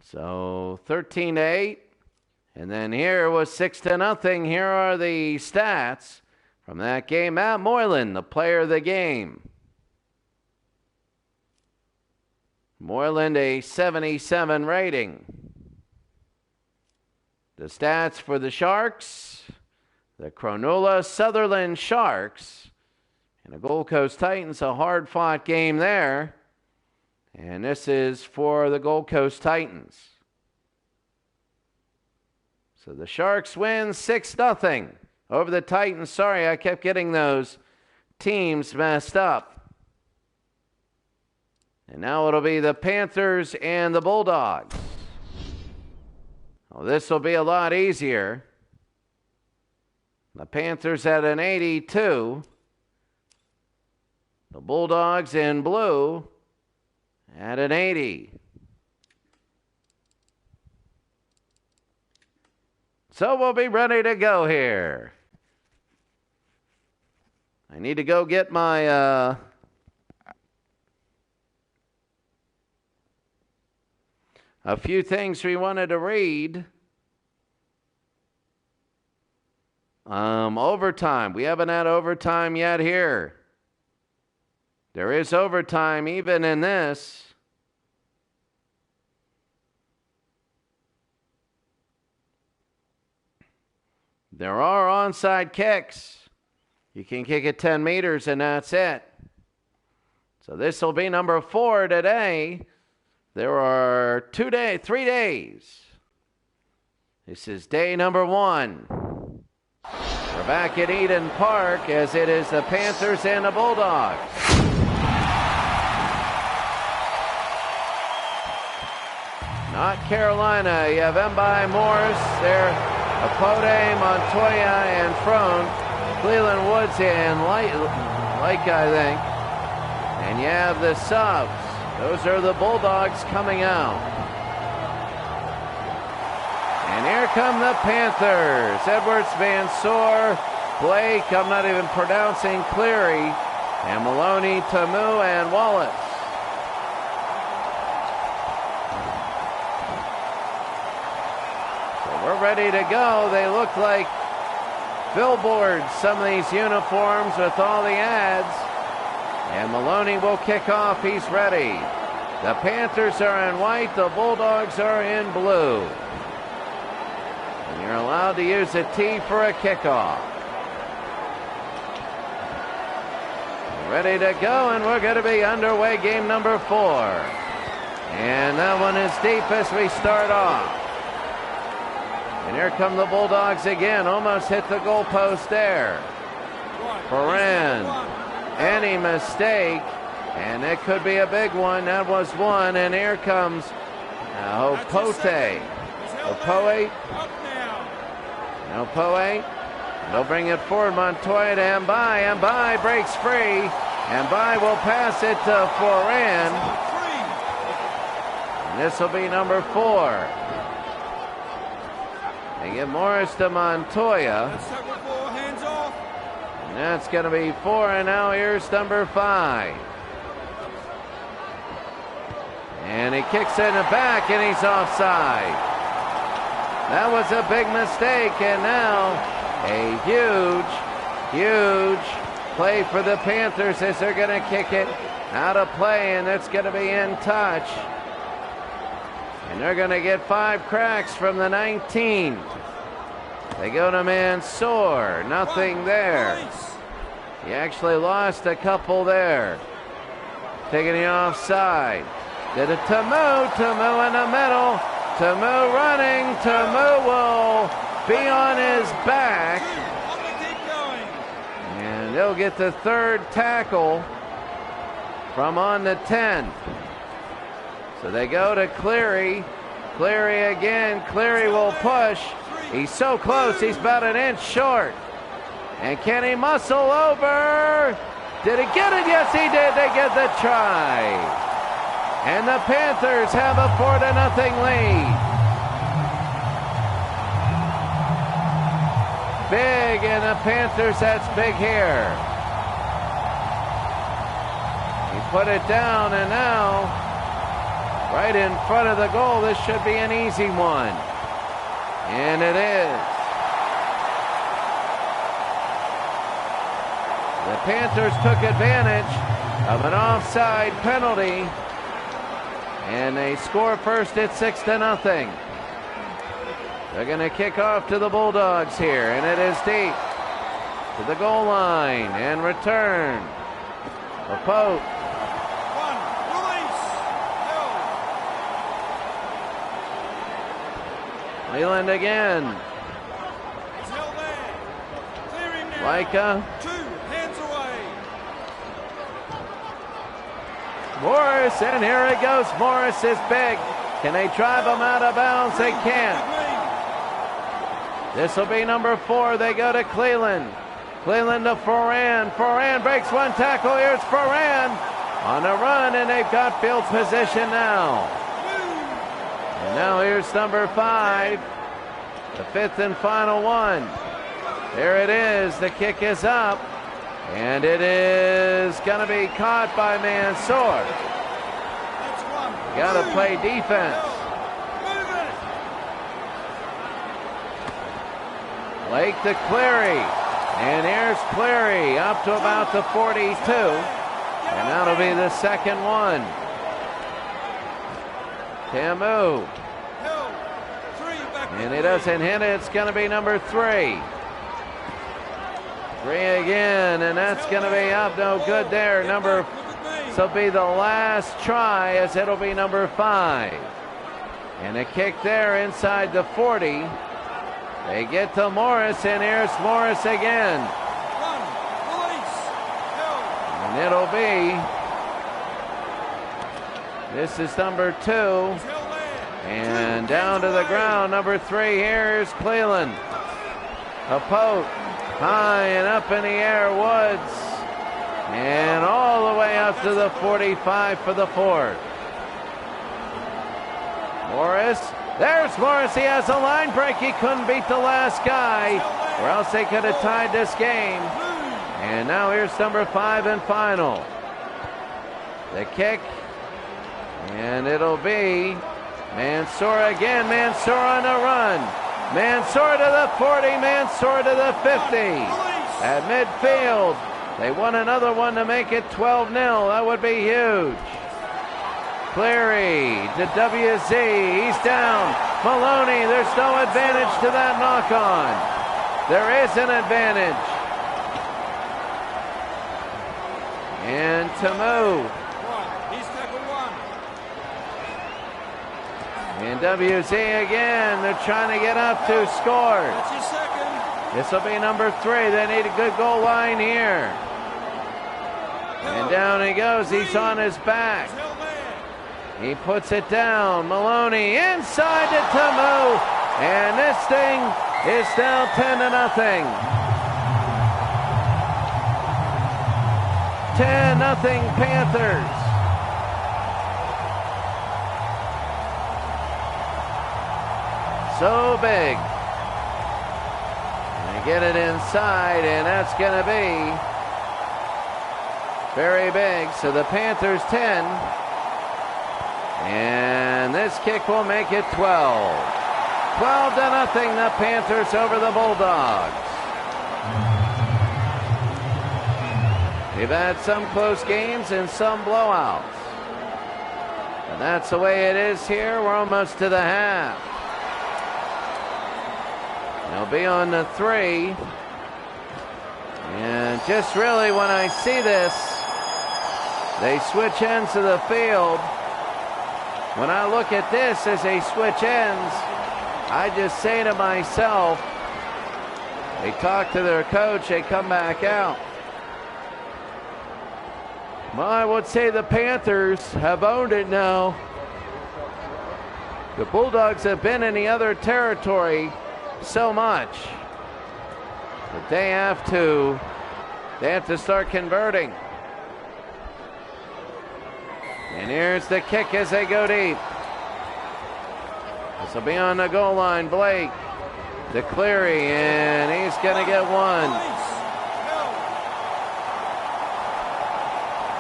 So 13-8. And then here was 6-0. Here are the stats from that game. Matt Moylan, the player of the game. Moylan, a 77 rating. The stats for the Sharks, the Cronulla Sutherland Sharks, and the Gold Coast Titans, a hard-fought game there. And this is for the Gold Coast Titans. So the Sharks win 6-0 over the Titans. Sorry, I kept getting those teams messed up. And now it'll be the Panthers and the Bulldogs. Well, this will be a lot easier. The Panthers at an 82. The Bulldogs in blue at an 80. So we'll be ready to go here. I need to go get my a few things we wanted to read. Overtime. We haven't had overtime yet here. There is overtime even in this. There are onside kicks. You can kick it 10 meters and that's it. So this will be number 4 today. There are 3 days. This is day number 1. We're back at Eden Park as it is the Panthers and the Bulldogs. Not Carolina. You have Mbai, Morris there. Apote, Montoya, and Frone. Cleveland Woods and Light, I think. And you have the subs. Those are the Bulldogs coming out. And here come the Panthers. Edwards, Van Soor, Blake, I'm not even pronouncing Cleary, and Maloney, Tamu, and Wallace. We're ready to go. They look like billboards, some of these uniforms with all the ads. And Maloney will kick off. He's ready. The Panthers are in white. The Bulldogs are in blue. And you're allowed to use a tee for a kickoff. Ready to go, and we're going to be underway game number 4. And that one is deep as we start off. And here come the Bulldogs again. Almost hit the goalpost there. Ferran, any mistake, and it could be a big one. That was one, and here comes Opote. Opote. Opote. They'll bring it forward. Montoya to Mbai. Mbai breaks free. Mbai will pass it to Ferran. And this will be number 4. They give Morris to Montoya. And that's going to be 4, and now here's number 5. And he kicks it in the back, and he's offside. That was a big mistake, and now a huge play for the Panthers as they're going to kick it out of play, and it's going to be in touch. And they're going to get 5 cracks from the 19. They go to Mansour. Nothing there. He actually lost a couple there. taking the offside. Did it to Moo. Tamu in the middle. Tamu running. Tamu will be on his back. And they'll get the third tackle from on the 10. So they go to Cleary. Cleary again. Cleary will push. He's so close. He's about an inch short. And can he muscle over? Did he get it? Yes, he did. They get the try. And the Panthers have a 4-0 lead. Big, and the Panthers, that's big here. He put it down, and now, right in front of the goal, this should be an easy one. And it is. The Panthers took advantage of an offside penalty, and they score first at 6-0. They're going to kick off to the Bulldogs here, and it is deep to the goal line and return. A Pope. One, release. No. Leland again. He's held there. Clear him now. Laika. 2 hands away. Morris, and here it goes. Morris is big. Can they drive him out of bounds? They can't. This will be number 4. They go to Cleland. Cleland to Foran. Foran breaks one tackle. Here's Foran on a run, and they've got field position now. And now here's number 5. The 5th and final one. There it is. The kick is up. And it is going to be caught by Mansour. Got to play defense. Lake to Cleary. And here's Cleary up to about the 42. And that'll be the second one. Tamu. And he doesn't hit it. It's going to be number 3. 3 again, and that's going to be up. No good there. This will be the last try, as it'll be number 5. And a kick there inside the 40. They get to Morris, and here's Morris again. And it'll be, this is number 2. And down to the ground, number 3, here's Cleland. A poke, high and up in the air, Woods. And all the way up to the 45 for the 4th. Morris. There's Morris. He has a line break. He couldn't beat the last guy, or else they could have tied this game. And now here's number 5 and final. The kick. And it'll be Mansour again. Mansour on the run. Mansour to the 40. Mansour to the 50. At midfield. They want another one to make it 12-0. That would be huge. Cleary to WZ. He's down. Maloney, there's no advantage to that knock-on. There is an advantage. And Tamu. He's tackled 1. And WZ again. They're trying to get up to score. That's your second. This will be number 3. They need a good goal line here. And down he goes. He's on his back. He puts it down. Maloney inside to Tamu. And this thing is now 10-0. 10-0 Panthers. So big. They get it inside, and that's going to be very big. So the Panthers 10. And this kick will make it 12. 12-0, the Panthers over the Bulldogs. We've had some close games and some blowouts. And that's the way it is here. We're almost to the half. They'll be on the 3. And just really when I see this, They switch ends of the field. When I look at this as they switch ends, I just say to myself, they talk to their coach, they come back out. Well, I would say the Panthers have owned it now. The Bulldogs have been in the other territory so much that they have to start converting. And here's the kick as they go deep. This will be on the goal line. Blake to Cleary, and he's going to get one.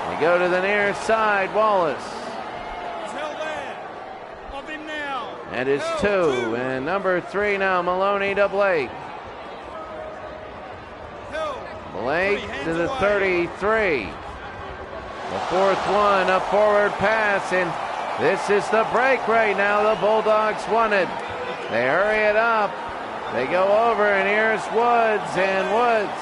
They go to the near side. Wallace. That is two. And number 3 now, Maloney to Blake. Blake to the 33. The 4th one, a forward pass, and this is the break right now. The Bulldogs won it. They hurry it up. They go over, and here's Woods, and Woods.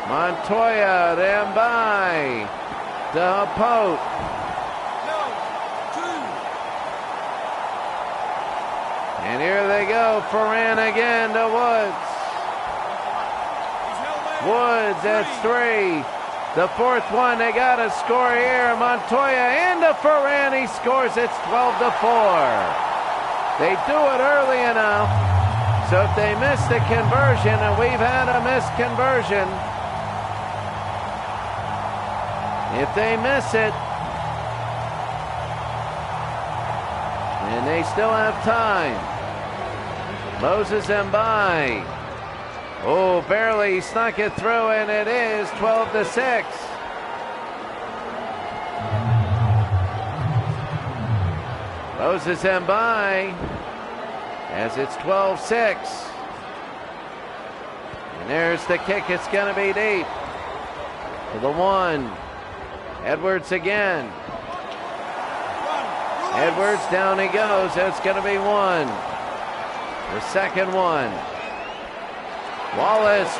Montoya, then by to Pote. And here they go, Ferran again to Woods. Woods, that's 3. The 4th one, they got to score here. Montoya into Ferran, he scores. It's 12-4. They do it early enough, so if they miss the conversion, and we've had a missed conversion, if they miss it, and they still have time. Moses and by. Oh, barely snuck it through, and it is 12-6. Moses and by, as it's 12-6. And there's the kick. It's going to be deep. To the 1. Edwards again. Edwards, down he goes. That's going to be 1. The second one. Wallace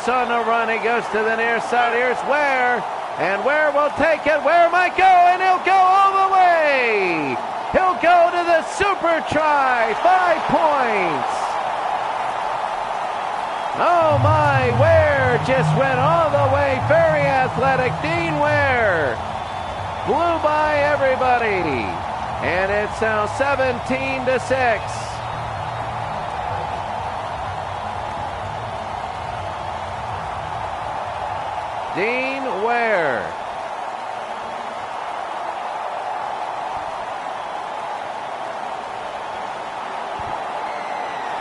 on the run. He goes to the near side. Here's Ware. And Ware will take it. Ware might go, and he'll go all the way. He'll go to the super try. 5 points. Oh my, Ware just went all the way. Very athletic. Dean Ware blew by everybody. And it's now 17-6. Dean Ware.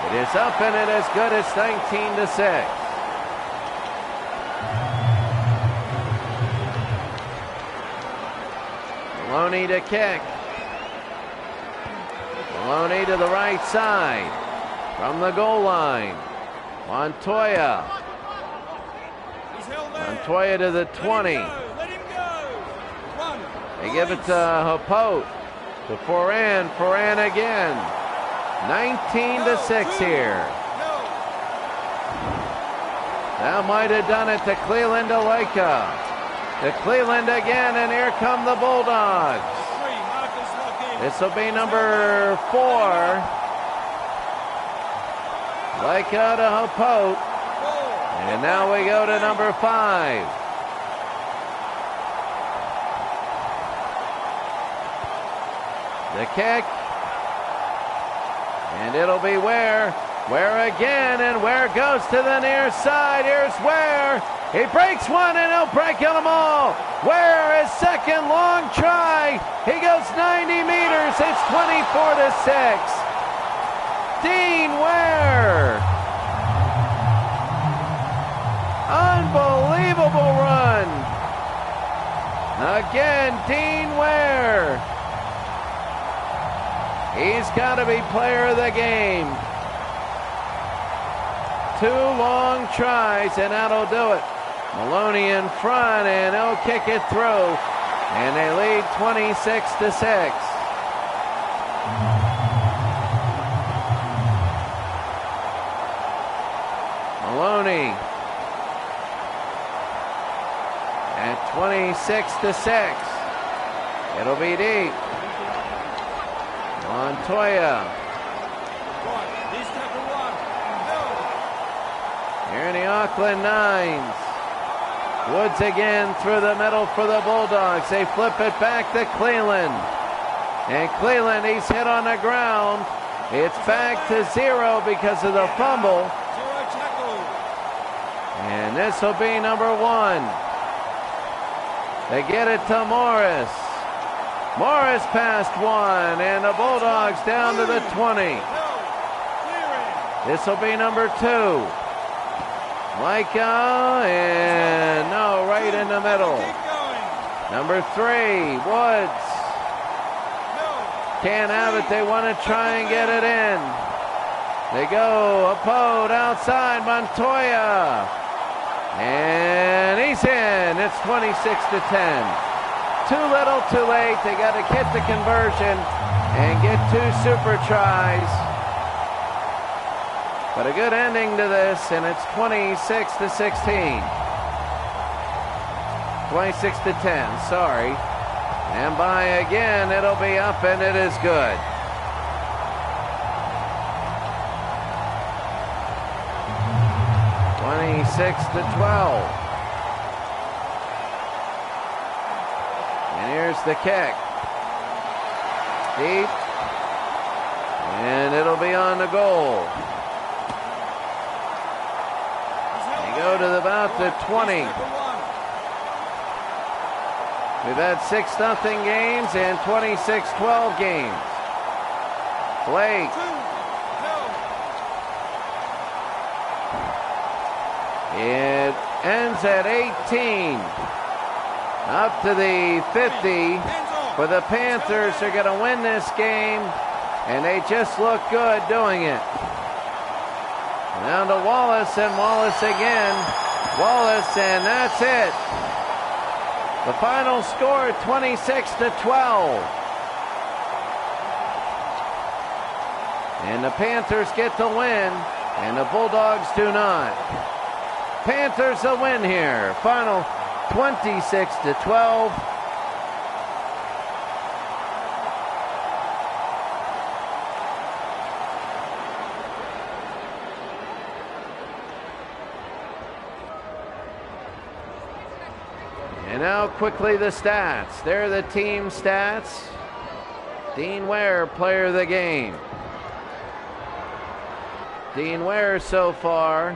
It is up, and it is good. It's 19-6. Maloney to kick. Maloney to the right side from the goal line. Montoya. Montoya to the 20. They give it to Pote. To Ferran. Ferran again. 19-6 here. That might have done it to Cleland to Leica. To Cleland again, and here come the Bulldogs. This will be number 4. Leica to Pote. And now we go to number 5. The kick. And it'll be Ware. Ware again, and Ware goes to the near side. Here's Ware. He breaks one, and he'll break them all. Ware, his second long try. He goes 90 meters. It's 24-6. Dean Ware. Unbelievable run. Again, Dean Ware. He's got to be player of the game. 2 long tries, and that'll do it. Maloney in front, and he'll kick it through. And they lead 26-6. Maloney. at 26-6. It'll be deep. Montoya. He's tackle one. Held. Here in the Auckland Nines. Woods again through the middle for the Bulldogs. They flip it back to Cleland. And Cleland, he's hit on the ground. It's back to 0 because of the fumble. Zero tackle. And this will be number 1. They get it to Morris. Morris passed 1, and the Bulldogs down to the 20. This will be number 2. Micah, and no, right in the middle. Number 3, Woods. Can't have it. They want to try and get it in. They go Apode outside. Montoya. And he's in. It's 26-10. Too little, too late. They got to get the conversion and get 2 super tries. But a good ending to this, and it's 26-16. 26-10, sorry. And by again, it'll be up, and it is good. (26-12). And here's the kick. Deep. And it'll be on the goal. They go to about the 20. We've had 6-0 games and 26-12 games. Blake. It ends at 18. Up to the 50. For the Panthers are going to win this game, and they just look good doing it. Down to Wallace, and Wallace again. Wallace, and that's it. The final score, 26-12. And the Panthers get the win, and the Bulldogs do not. Panthers a win here. Final 26-12. And now quickly the stats. There are the team stats. Dean Ware, player of the game. Dean Ware so far,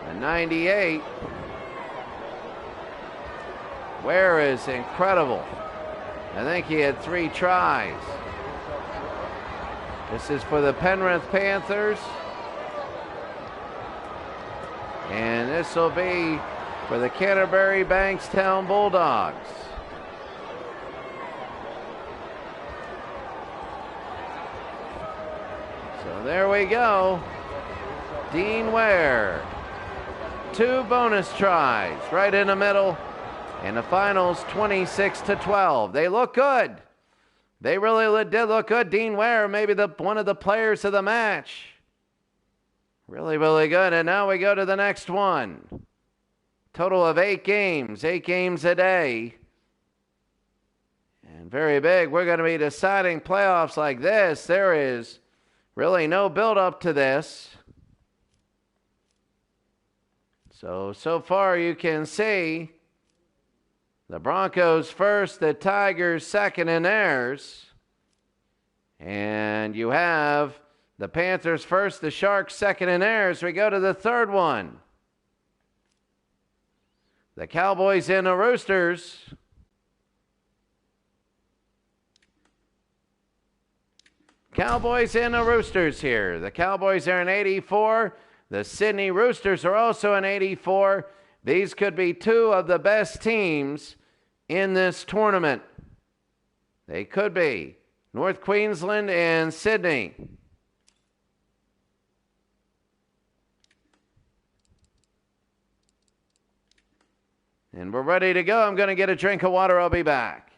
a 98. Ware is incredible. I think he had 3 tries. This is for the Penrith Panthers. And this will be for the Canterbury Bankstown Bulldogs. So there we go. Dean Ware. 2 bonus tries right in the middle. And the finals 26-12. They look good. They really did look good. Dean Ware, maybe one of the players of the match. Really, really good. And now we go to the next one. Total of 8 games. 8 games a day. And very big. We're going to be deciding playoffs like this. There is really no build-up to this. So far you can see the Broncos first, the Tigers second in theirs. And you have the Panthers first, the Sharks second in theirs. We go to the third one. The Cowboys and the Roosters. Cowboys and the Roosters here. The Cowboys are in 84. The Sydney Roosters are also in 84. These could be 2 of the best teams in this tournament. They could be. North Queensland and Sydney. And we're ready to go. I'm going to get a drink of water. I'll be back.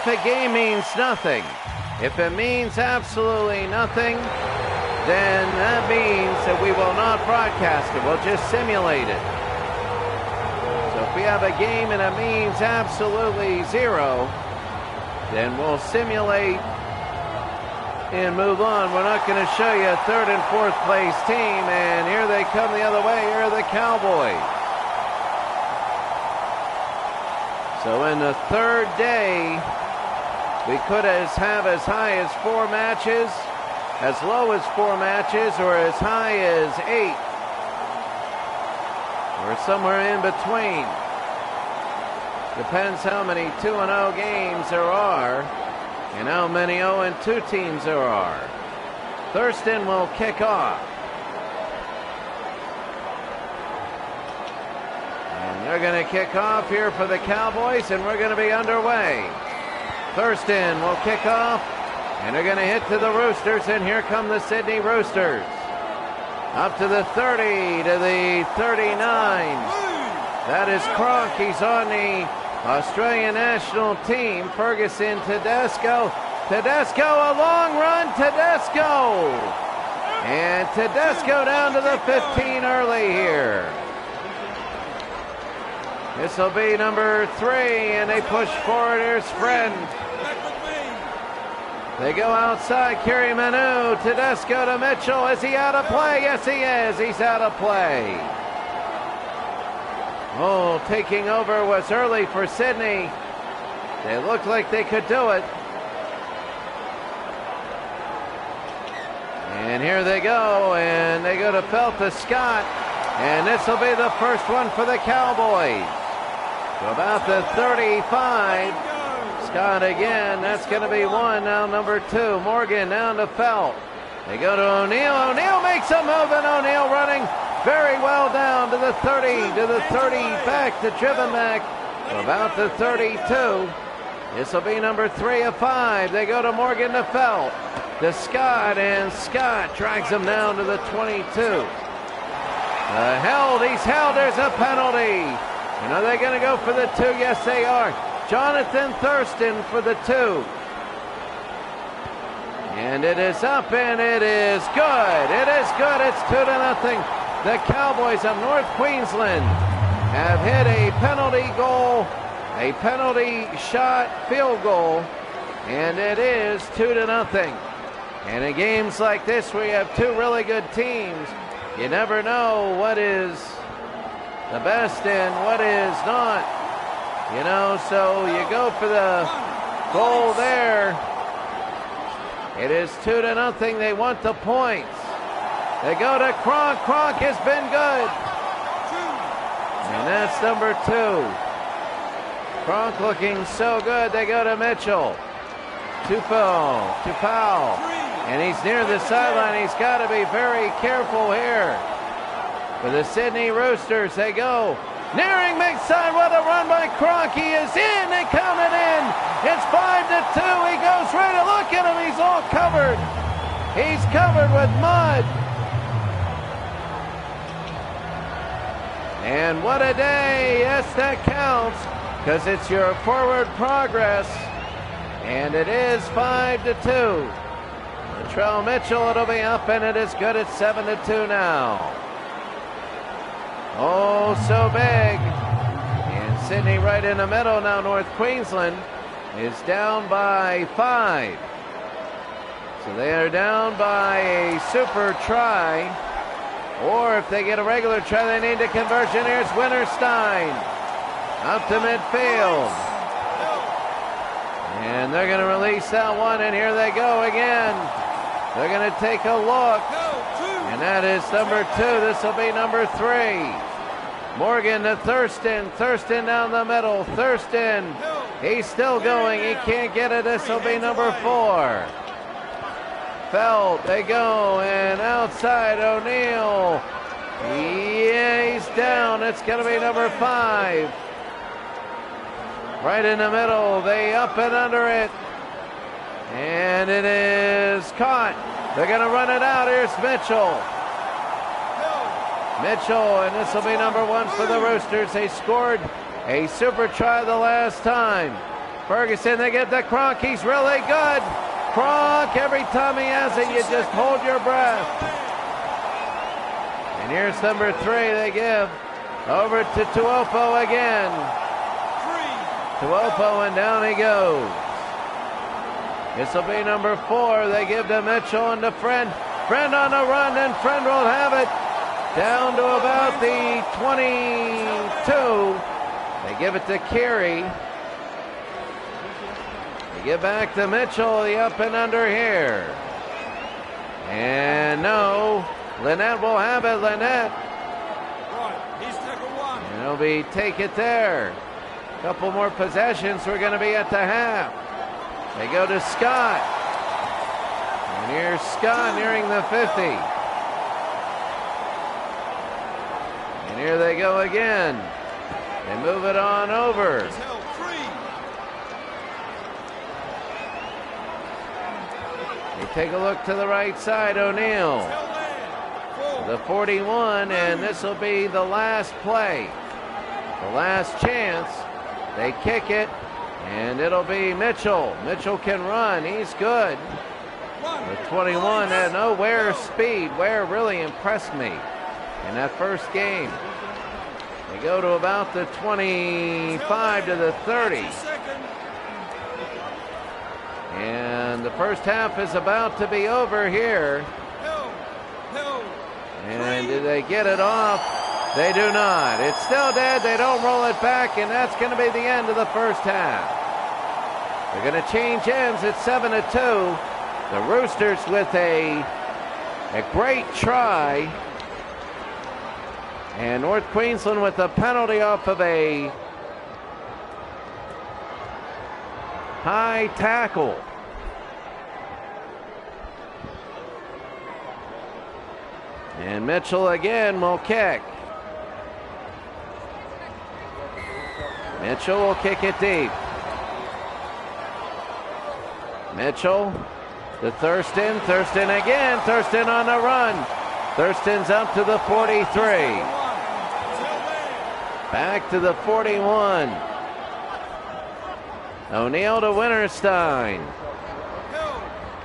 if a game means nothing, if it means absolutely nothing, then that means that we will not broadcast it. We'll just simulate it. So if we have a game and it means absolutely zero, then we'll simulate and move on. We're not going to show you a third and fourth place team, and here they come the other way. Here are the Cowboys. So in the third day, we could have as high as 4 matches, as low as 4 matches, or as high as 8, or somewhere in between. Depends how many 2-0 games there are and how many 0-2 teams there are. Thurston will kick off. And they're going to kick off here for the Cowboys, and we're going to be underway. Thurston will kick off, and they're going to hit to the Roosters, and here come the Sydney Roosters. Up to the 30, to the 39. That is Kronk. He's on the Australian national team. Ferguson, Tedesco. Tedesco, a long run. Tedesco. And Tedesco down to the 15 early here. This will be number 3, and they push forward. Here's Friend. They go outside. Kerry Manu. Tedesco to Mitchell. Is he out of play? Yes, he is. He's out of play. Oh, taking over was early for Sydney. They looked like they could do it. And here they go, and they go to Felt to Scott. And this will be the first one for the Cowboys. So about the 35. Scott again. That's going to be 1. Now number 2. Morgan down to Felt. They go to O'Neill. O'Neill makes a move, and O'Neill running very well down to the 30, to the 30 back, to driven back, about the 32. This will be number 3 of 5. They go to Morgan to Felt, to Scott, and Scott drags him down to the 22. He's held, there's a penalty. And are they going to go for the 2? Yes, they are. Jonathan Thurston for the 2. And it is up, and it is good. It is good. It's 2-0. The Cowboys of North Queensland have hit a penalty goal, a penalty shot field goal, and it is 2-0. And in games like this, where you have 2 really good teams, you never know what is the best and what is not. You know, so you go for the goal there. It is 2-0. They want the points. They go to Kronk. Kronk has been good. And that's number 2. Kronk looking so good. They go to Mitchell. Tupou. And he's near the sideline. He's got to be very careful here. For the Sydney Roosters, they go. Nearing mid-side. What a run by Kronk. He is in. They count it in. It's 5-2. He goes right. Look at him. He's all covered. He's covered with mud. And what a day. Yes, that counts, because it's your forward progress. And it is 5-2. Latrell Mitchell, it'll be up, and it is good. It's 7-2 now. Oh, so big. And Sydney right in the middle now. North Queensland is down by 5. So they are down by a super try. Or if they get a regular try, they need a conversion. Here's Winterstein. Up to midfield. And they're going to release that one, and here they go again. They're going to take a look. And that is number 2. This will be number 3. Morgan to Thurston. Thurston down the middle. Thurston. He's still going. He can't get it. This will be number 4. Felt, they go, and outside O'Neill. Yeah, he's down. It's going to be number 5. Right in the middle. They up and under it. And it is caught. They're going to run it out. Here's Mitchell. Mitchell, and this will be number 1 for the Roosters. They scored a super try the last time. Ferguson, they get to Kronk. He's really good. Kronk, every time he has it, you just hold your breath. And here's number 3 they give. Over to Tuopo again. Tuopo, and down he goes. This will be number 4. They give to Mitchell and to Friend. Friend on the run, and Friend will have it down to about the 22. They give it to Carey. They give back to Mitchell, the up and under here. And no, Lynette will have it, Lynette. He's tackle 1. And it'll be take it there. A couple more possessions, we're going to be at the half. They go to Scott. And here's Scott nearing the 50. And here they go again. They move it on over. He's held free. They take a look to the right side, O'Neill. He's held there. 4. The 41, and this will be the last play. The last chance. They kick it, and it'll be Mitchell. Mitchell can run. He's good. The 21 had no Ware's speed. Ware really impressed me in that first game. They go to about the 25 to the 30. And the first half is about to be over here. And did they get it off? They do not. It's still dead. They don't roll it back, and that's going to be the end of the first half. They're going to change ends at 7-2. The Roosters with a great try. And North Queensland with a penalty off of a high tackle. And Mitchell again will kick. Mitchell will kick it deep. Mitchell to Thurston. Thurston again. Thurston on the run. Thurston's up to the 43. Back to the 41. O'Neill to Winterstein.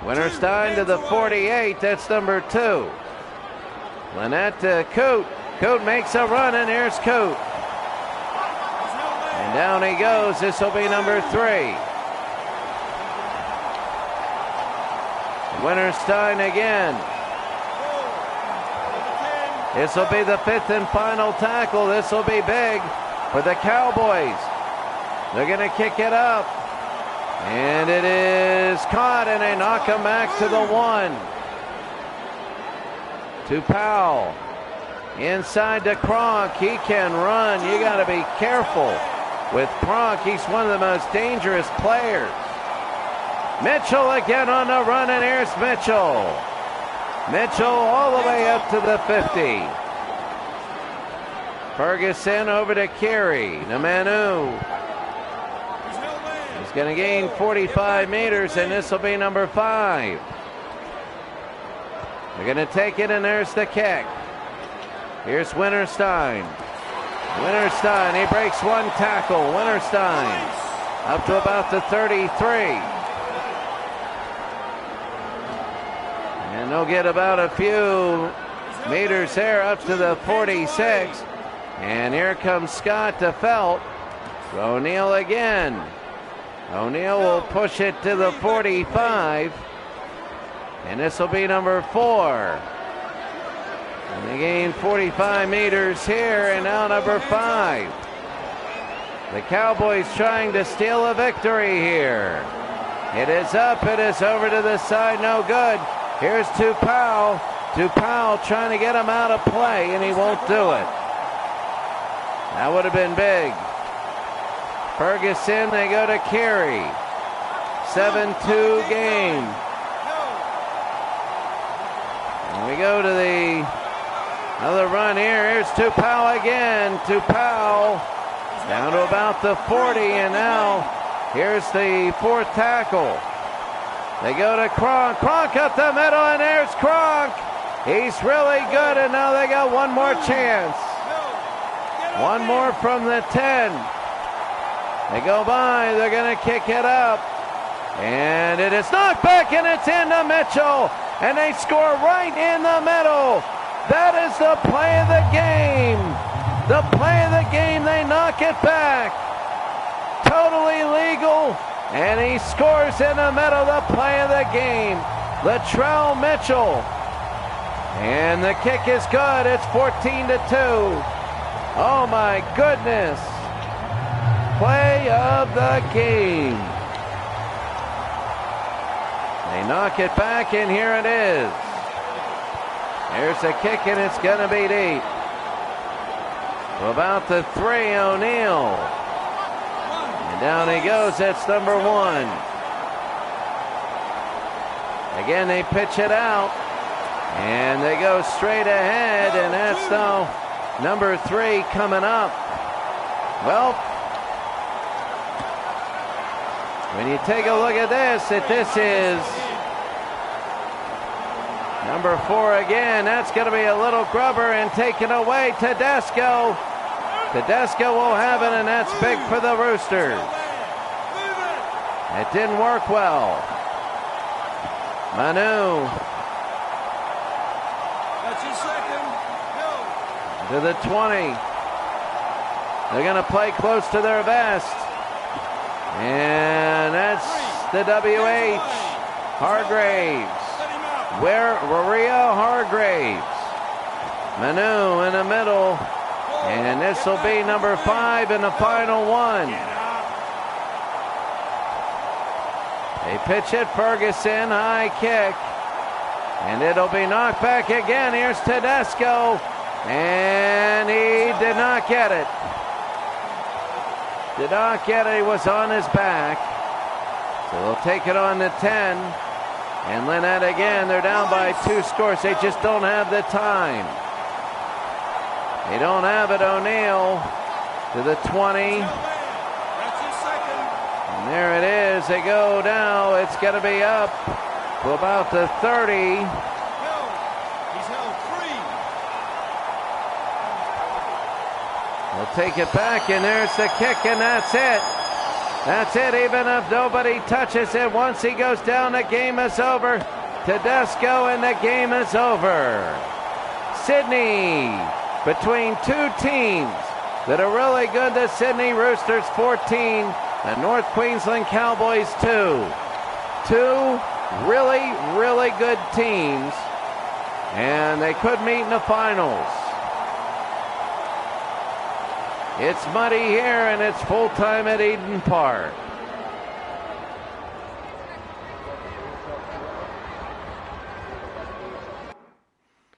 Winterstein to the 48. That's number 2. Lynette to Coote. Coote makes a run, and here's Coote. And down he goes. This will be number 3. Winterstein again. This will be the 5th and final tackle. This will be big for the Cowboys. They're going to kick it up. And it is caught, and they knock him back to the 1. To Powell. Inside to Kronk. He can run. You got to be careful with Kronk. He's one of the most dangerous players. Mitchell again on the run, and here's Mitchell. Mitchell all the way up to the 50. Ferguson over to Carey. To Manu. He's going to gain 45 meters, and this will be number 5. They're going to take it, and there's the kick. Here's Winterstein. Winterstein, he breaks one tackle. Winterstein up to about the 33. And they'll get about a few meters there up to the 46. And here comes Scott to Felt. O'Neill again. O'Neill will push it to the 45. And this will be number 4. And they gain 45 meters here, and now number 5. The Cowboys trying to steal a victory here. It is up, it is over to the side, no good. Here's Tupou. Tupou trying to get him out of play, and he won't do it. That would have been big. Ferguson, they go to Carey. 7-2 game. And we go to the another run here. Here's Tupou again. Tupou down to about the 40, and now here's the 4th tackle. They go to Kronk. Kronk up the middle, and there's Kronk. He's really good, and now they got one more chance. One more from the 10. They go by. They're going to kick it up. And it is knocked back, and it's into Mitchell. And they score right in the middle. That is the play of the game. The play of the game. They knock it back. Totally legal. And he scores in the middle. The play of the game. Latrell Mitchell. And the kick is good. It's 14-2. Oh my goodness. Play of the game. They knock it back, and here it is. There's a kick, and it's going to be deep. About the 3, O'Neal. And down he goes. That's number 1. Again, they pitch it out. And they go straight ahead, and that's now number 3 coming up. Well, when you take a look at this, this is number 4 again. That's going to be a little grubber and taken away. Tedesco. Tedesco will have it, and that's big for the Roosters. It didn't work well. Manu. That's your second. Go. To the 20. They're going to play close to their vest. And that's the WH. Hargraves. Where Maria Hargraves. Manu in the middle. And this will be number 5 in the final one. They pitch it. Ferguson. High kick. And it'll be knocked back again. Here's Tedesco. And he did not get it. Did not get it. He was on his back. So they'll take it on to 10. And Lynette again. They're down by 2 scores. They just don't have the time. They don't have it. O'Neal to the 20. And there it is. They go now. It's going to be up to about the 30. He's held 3. They'll take it back, and there's the kick, and that's it. That's it. Even if nobody touches it, once he goes down, the game is over. Tedesco, and the game is over. Sydney, between 2 teams that are really good, the Sydney Roosters 14, the North Queensland Cowboys 2. 2 really, really good teams, and they could meet in the finals. It's muddy here, and it's full time at Eden Park.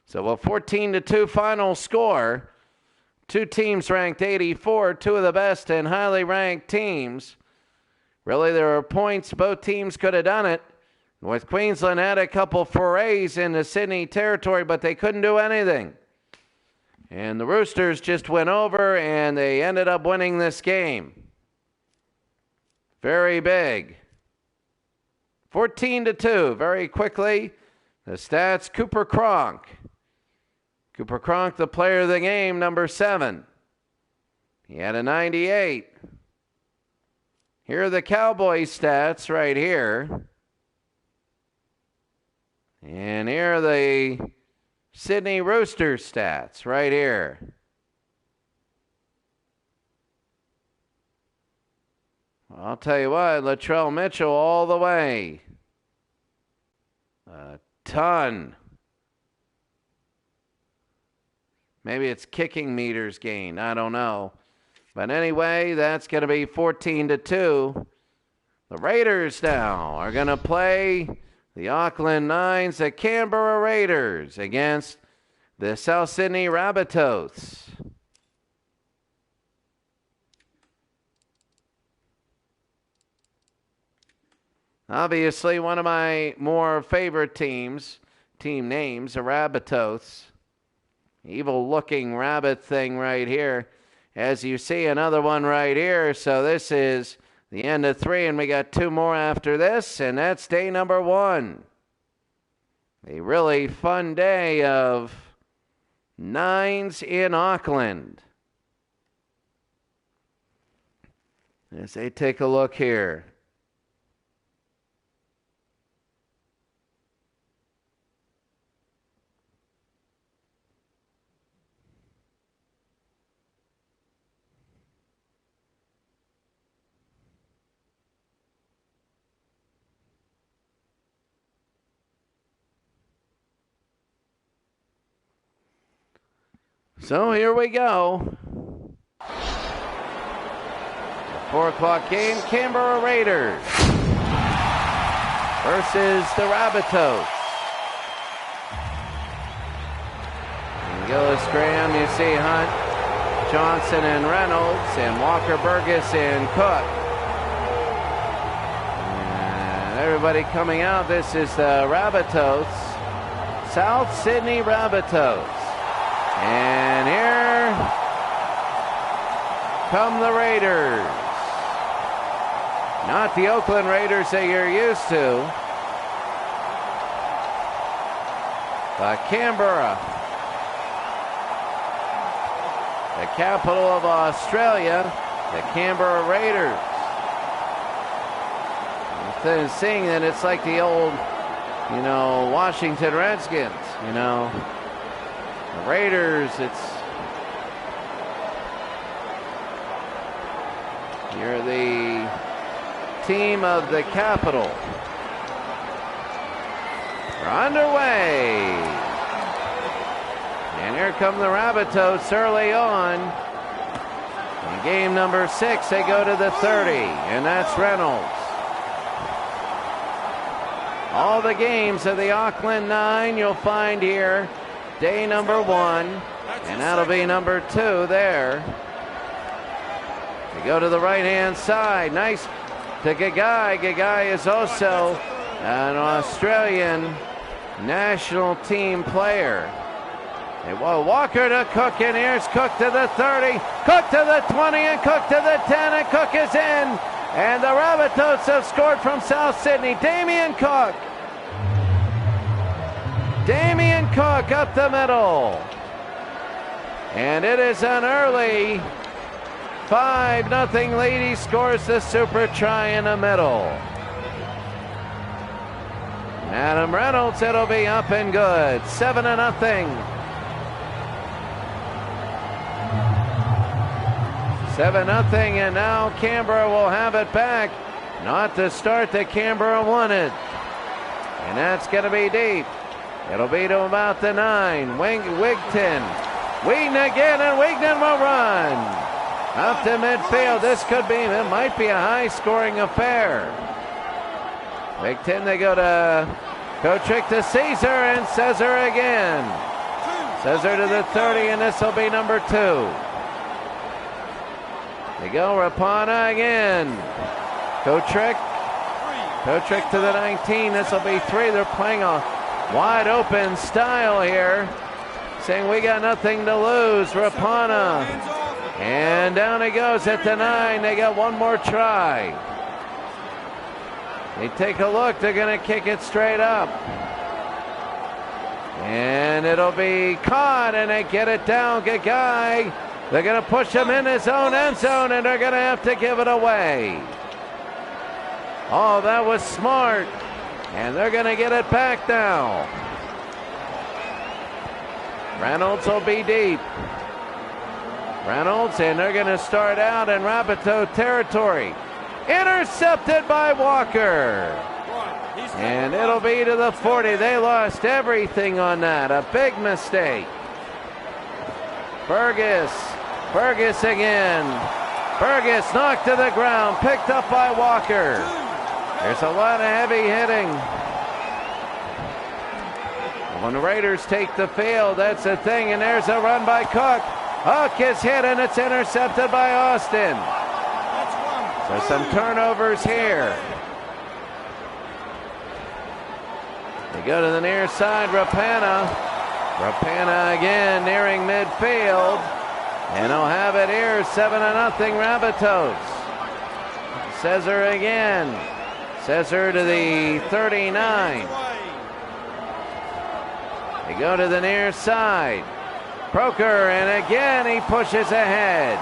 So a 14-2 final score. 2 teams ranked 84, 2 of the best and highly ranked teams. Really, there are points. Both teams could have done it. North Queensland had a couple forays in the Sydney territory, but they couldn't do anything. And the Roosters just went over, and they ended up winning this game. Very big. 14-2, very quickly. The stats, Cooper Cronk. Cooper Cronk, the player of the game, number 7. He had a 98. Here are the Cowboys stats right here. And here are the Sydney Roosters stats right here. I'll tell you what, Latrell Mitchell all the way. A ton. Maybe it's kicking meters gained. I don't know. But anyway, that's going to be 14-2. The Raiders now are going to play the Auckland Nines, the Canberra Raiders, against the South Sydney Rabbitohs. Obviously, one of my more favorite team names, the Rabbitohs. Evil-looking rabbit thing right here. As you see, another one right here. So this is the end of 3, and we got 2 more after this, and that's day number 1. A really fun day of Nines in Auckland. as they take a look here. So here we go. 4 o'clock game, Canberra Raiders versus the Rabbitohs. And Gillis Graham, you see Hunt, Johnson and Reynolds, and Walker Burgess and Cook. And everybody coming out, this is the Rabbitohs, South Sydney Rabbitohs. And here come the Raiders. Not the Auckland Raiders that you're used to, but Canberra, the capital of Australia, the Canberra Raiders. Instead of seeing that, it's like the old, Washington Redskins, The Raiders, you're the team of the capital. We're underway. And here come the Rabbitohs early on. In game number 6, they go to the 30, and that's Reynolds. All the games of the Auckland 9 you'll find here. Day number 1, and that'll be number 2 there. They go to the right-hand side. Nice to Gagai. Gagai is also an Australian national team player. Walker to Cook, and here's Cook to the 30, Cook to the 20, and Cook to the 10, and Cook is in. And the Rabbitohs have scored from South Sydney. Damien Cook. Damien Cook up the middle. And it is an early 5-0 lead. He scores the super try in the middle. Adam Reynolds, it'll be up and good. 7-0. 7-0, and now Canberra will have it back. Not the start that Canberra wanted. And that's going to be deep. It'll be to about the 9. Wigton. Wheaton again, and Wigton will run. Up to midfield. It might be a high-scoring affair. Wigton, they go trick to Caesar, and Caesar again. Caesar to the 30, and this will be number 2. They go Rapana again. Kotrick to the 19. This will be 3. They're playing a wide open style here, saying we got nothing to lose. Rapana, and down he goes at the 9. They got one more try. They take a look. They're going to kick it straight up, and it'll be caught, and they get it down. Gagai. They're going to push him in his own end zone, and they're going to have to give it away. Oh, that was smart. And they're going to get it back now. Reynolds will be deep. Reynolds, and they're going to start out in Rabbitoh territory. Intercepted by Walker. And it'll be to the 40. They lost everything on that. A big mistake. Burgess again. Burgess knocked to the ground, picked up by Walker. There's a lot of heavy hitting. When the Raiders take the field, that's the thing, and there's a run by Cook. Hook is hit, and it's intercepted by Austin. So some turnovers here. They go to the near side, Rapana. Rapana again nearing midfield. And he'll have it here, 7-0 Rabbitohs. Caesar again. Caesar to the 39. They go to the near side. Proker, and again he pushes ahead.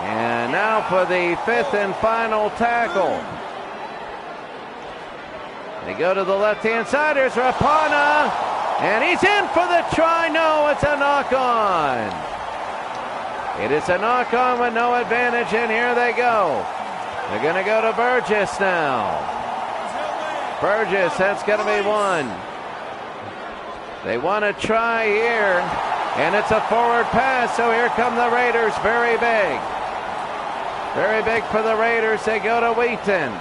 And now for the fifth and final tackle. They go to the left-hand side. Here's Rapana. And he's in for the try. No, it's a knock-on. It is a knock-on with no advantage, and here they go. They're going to go to Burgess now. Burgess, that's going to be one. They want to try here, and it's a forward pass, so here come the Raiders. Very big. Very big for the Raiders. They go to Wheaton.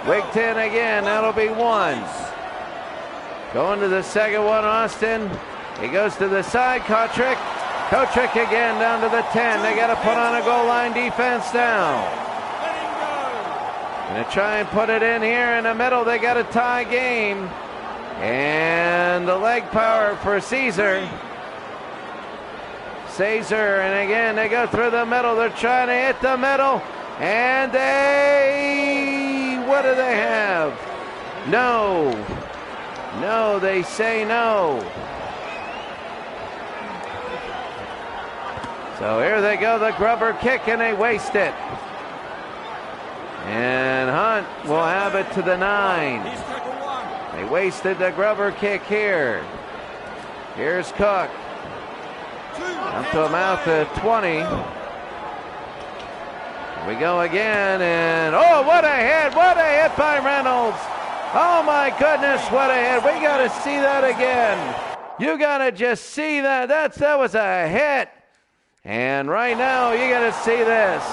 Wheaton again, that'll be one. Going to the second one, Austin. He goes to the side, Kotrick. Kotrick again down to the 10. They got to put on a goal line defense now. Going to try and put it in here in the middle. They got a tie game. And the leg power for Caesar. Caesar, and again they go through the middle. They're trying to hit the middle. And what do they have? No. No, they say no. So here they go, the grubber kick, and they waste it. And Hunt will have it to the 9. They wasted the grubber kick here. Here's Cook. Up to about the 20. Here we go again, and oh, what a hit! What a hit by Reynolds! Oh my goodness, what a hit! We got to see that again. You got to just see that. That was a hit. And right now, you got to see this.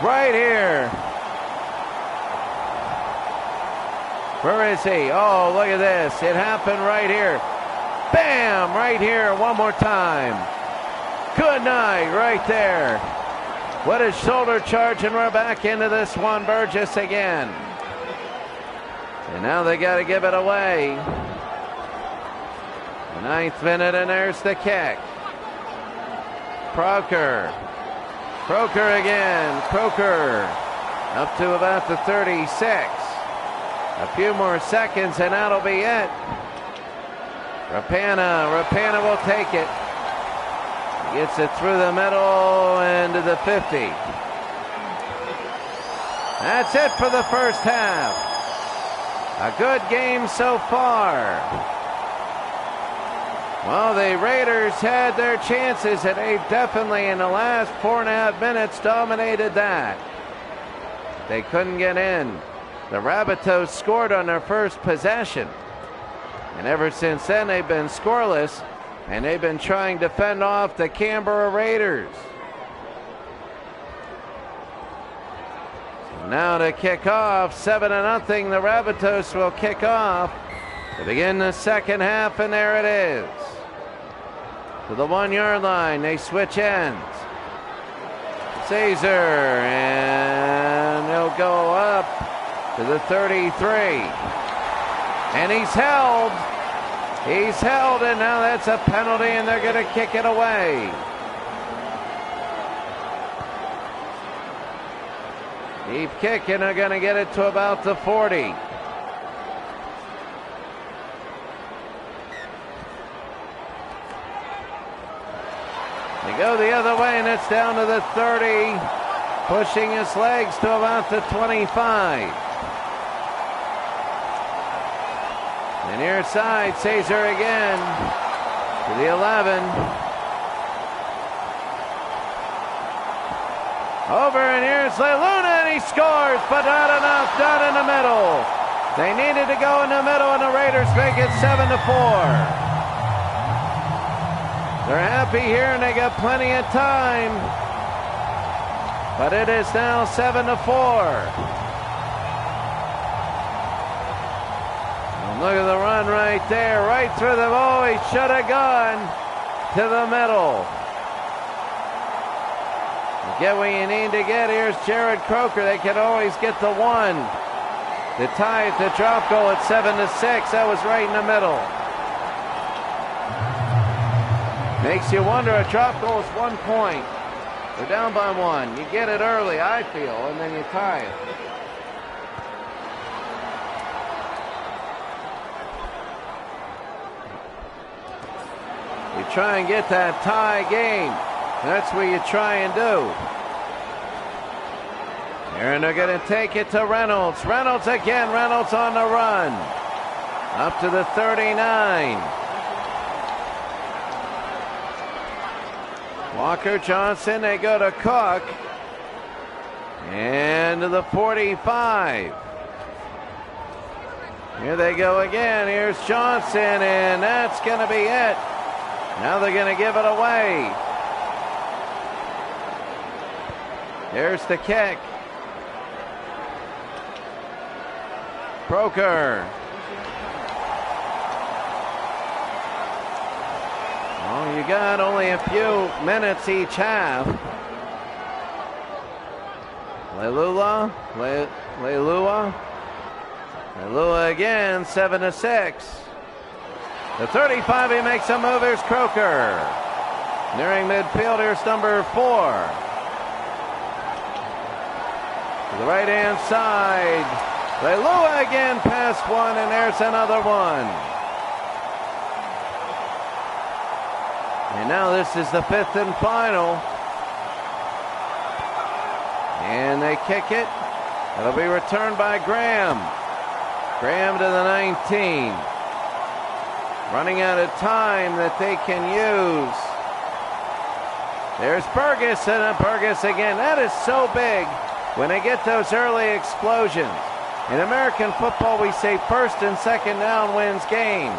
Right here. Where is he? Oh, look at this. It happened right here. Bam! Right here. One more time. Good night. Right there. What a shoulder charge, and we're back into this one. Burgess again. And now they got to give it away. The 9th minute, and there's the kick. Croker. Croker again. Croker up to about the 36. A few more seconds, and that'll be it. Rapana will take it. Gets it through the middle and to the 50. That's it for the first half. A good game so far. Well, the Raiders had their chances, and they definitely, in the last 4.5 minutes, dominated that. They couldn't get in. The Rabbitohs scored on their first possession. And ever since then, they've been scoreless, and they've been trying to fend off the Canberra Raiders. So now to kick off, 7-0, the Rabbitohs will kick off to begin the second half, and there it is. To the 1-yard line, they switch ends. Caesar, and he'll go up to the 33. And he's held. He's held, and now that's a penalty, and they're going to kick it away. Deep kick, and they're going to get it to about the 40. They go the other way, and it's down to the 30, pushing his legs to about the 25. And near side, Caesar again to the 11. Over, and here's Luna, and he scores, but not enough, not in the middle. They needed to go in the middle, and the Raiders make it 7-4. They're happy here, and they got plenty of time. But it is now 7-4. Look at the run right there, right through the, oh, he should have gone to the middle. You get what you need to get. Here's Jared Croker. They can always get the one. The tie at the drop goal at 7-6. That was right in the middle. Makes you wonder, a drop goal is 1 point. They're down by 1. You get it early, I feel, and then you tie it. try and get that tie game. That's what you try and do. And they're going to take it to Reynolds. Reynolds again. Reynolds on the run. Up to the 39. Walker Johnson, they go to Cook. And to the 45. Here they go again. Here's Johnson, and that's going to be it. Now they're going to give it away. There's the kick. Broker. Oh, you got only a few minutes each half. Leilua again, 7-6. The 35, he makes a move. Here's Croker. Nearing midfield, here's number 4. To the right-hand side. Leilua again past one, and there's another one. And now this is the 5th and final. And they kick it. It'll be returned by Graham. Graham to the 19. Running out of time that they can use. There's Burgess, and Burgess again. That is so big when they get those early explosions. In American football, we say first and second down wins games.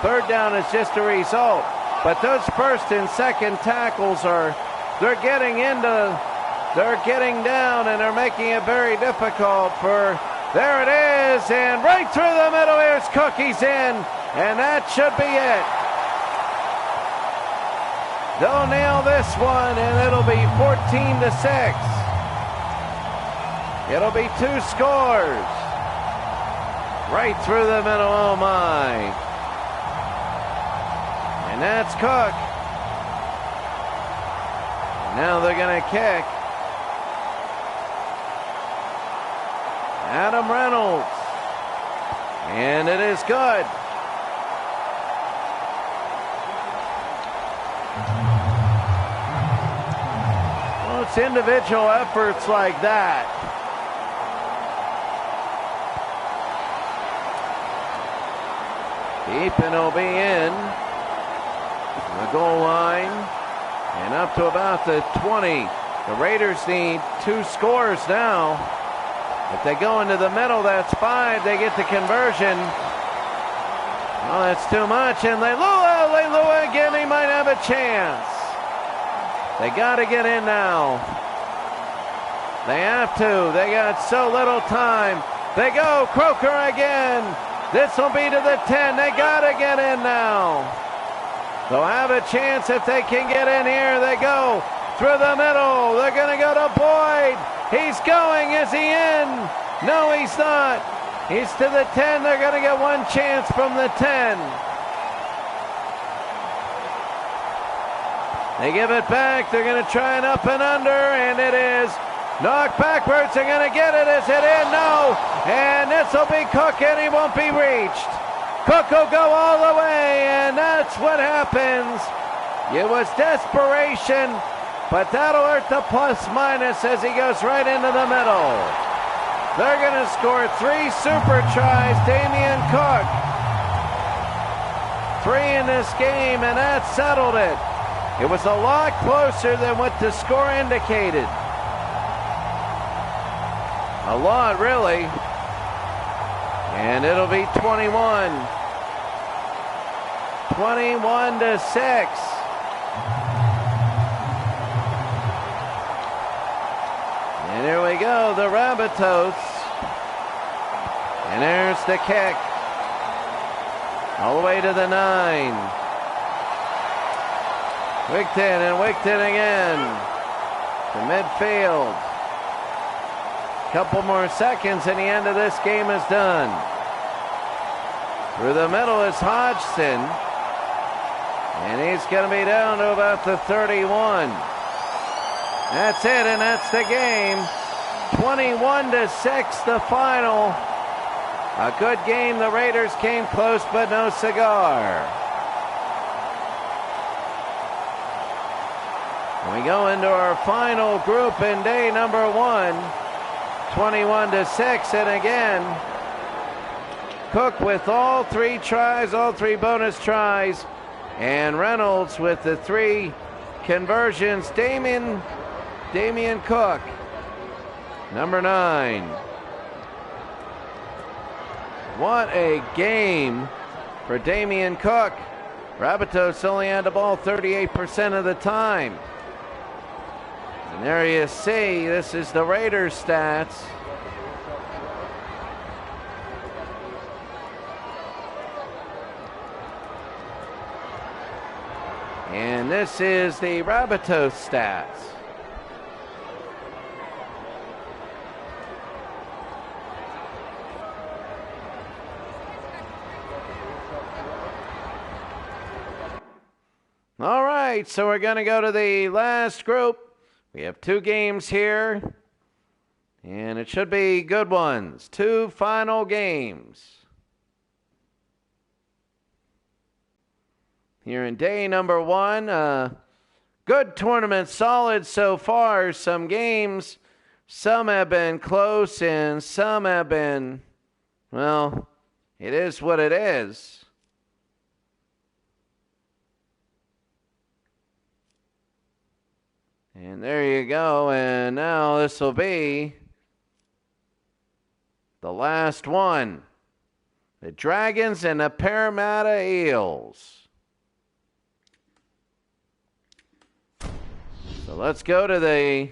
Third down is just a result. But those first and second tackles they're getting down, and they're making it very difficult for, there it is, and right through the middle, here's Cook, he's in, and that should be it. They'll nail this one, and it'll be 14-6. It'll be 2 scores. Right through the middle, oh my. And that's Cook. Now they're going to kick. Adam Reynolds. And it is good. Well, it's individual efforts like that. Deep, and it'll be in. The goal line. And up to about the 20. The Raiders need 2 scores now. If they go into the middle, that's 5. They get the conversion. Oh, that's too much. And Leilua again, he might have a chance. They got to get in now. They have to. They got so little time. They go. Croker again. This will be to the 10. They got to get in now. They'll have a chance if they can get in here. They go through the middle. They're going to go to Boyd. He's going. Is he in? No, he's not. He's to the 10. They're going to get one chance from the 10. They give it back. They're going to try an up and under, and it is knocked backwards. They're going to get it. Is it in? No. And this will be Cook, and he won't be reached. Cook will go all the way, and that's what happens. It was desperation, but that'll hurt the plus-minus as he goes right into the middle. They're going to score 3 super tries, Damian Cook. 3 in this game, and that settled it. It was a lot closer than what the score indicated. A lot, really. And it'll be 21. 21-6. And here we go, the Rabbitohs. And there's the kick. All the way to the 9. Wigton, and Wigton again. To midfield. Couple more seconds and the end of this game is done. Through the middle is Hodgson. And he's going to be down to about the 31. That's it, and that's the game. 21-6, the final. A good game. The Raiders came close, but no cigar. We go into our final group in day number 1, 21-6, and again, Cook with all 3 tries, all 3 bonus tries, and Reynolds with the 3 conversions. Damien Cook, number 9. What a game for Damien Cook. Rabbitohs only had the ball 38% of the time. And there you see, this is the Raiders stats. And this is the Rabbitohs stats. All right, so we're going to go to the last group. We have 2 games here, and it should be good ones. 2 final games. Here in day number 1, good tournament, solid so far. Some games, some have been close and some have been, well, it is what it is. And there you go, and now this will be the last one. The Dragons and the Parramatta Eels. So let's go to the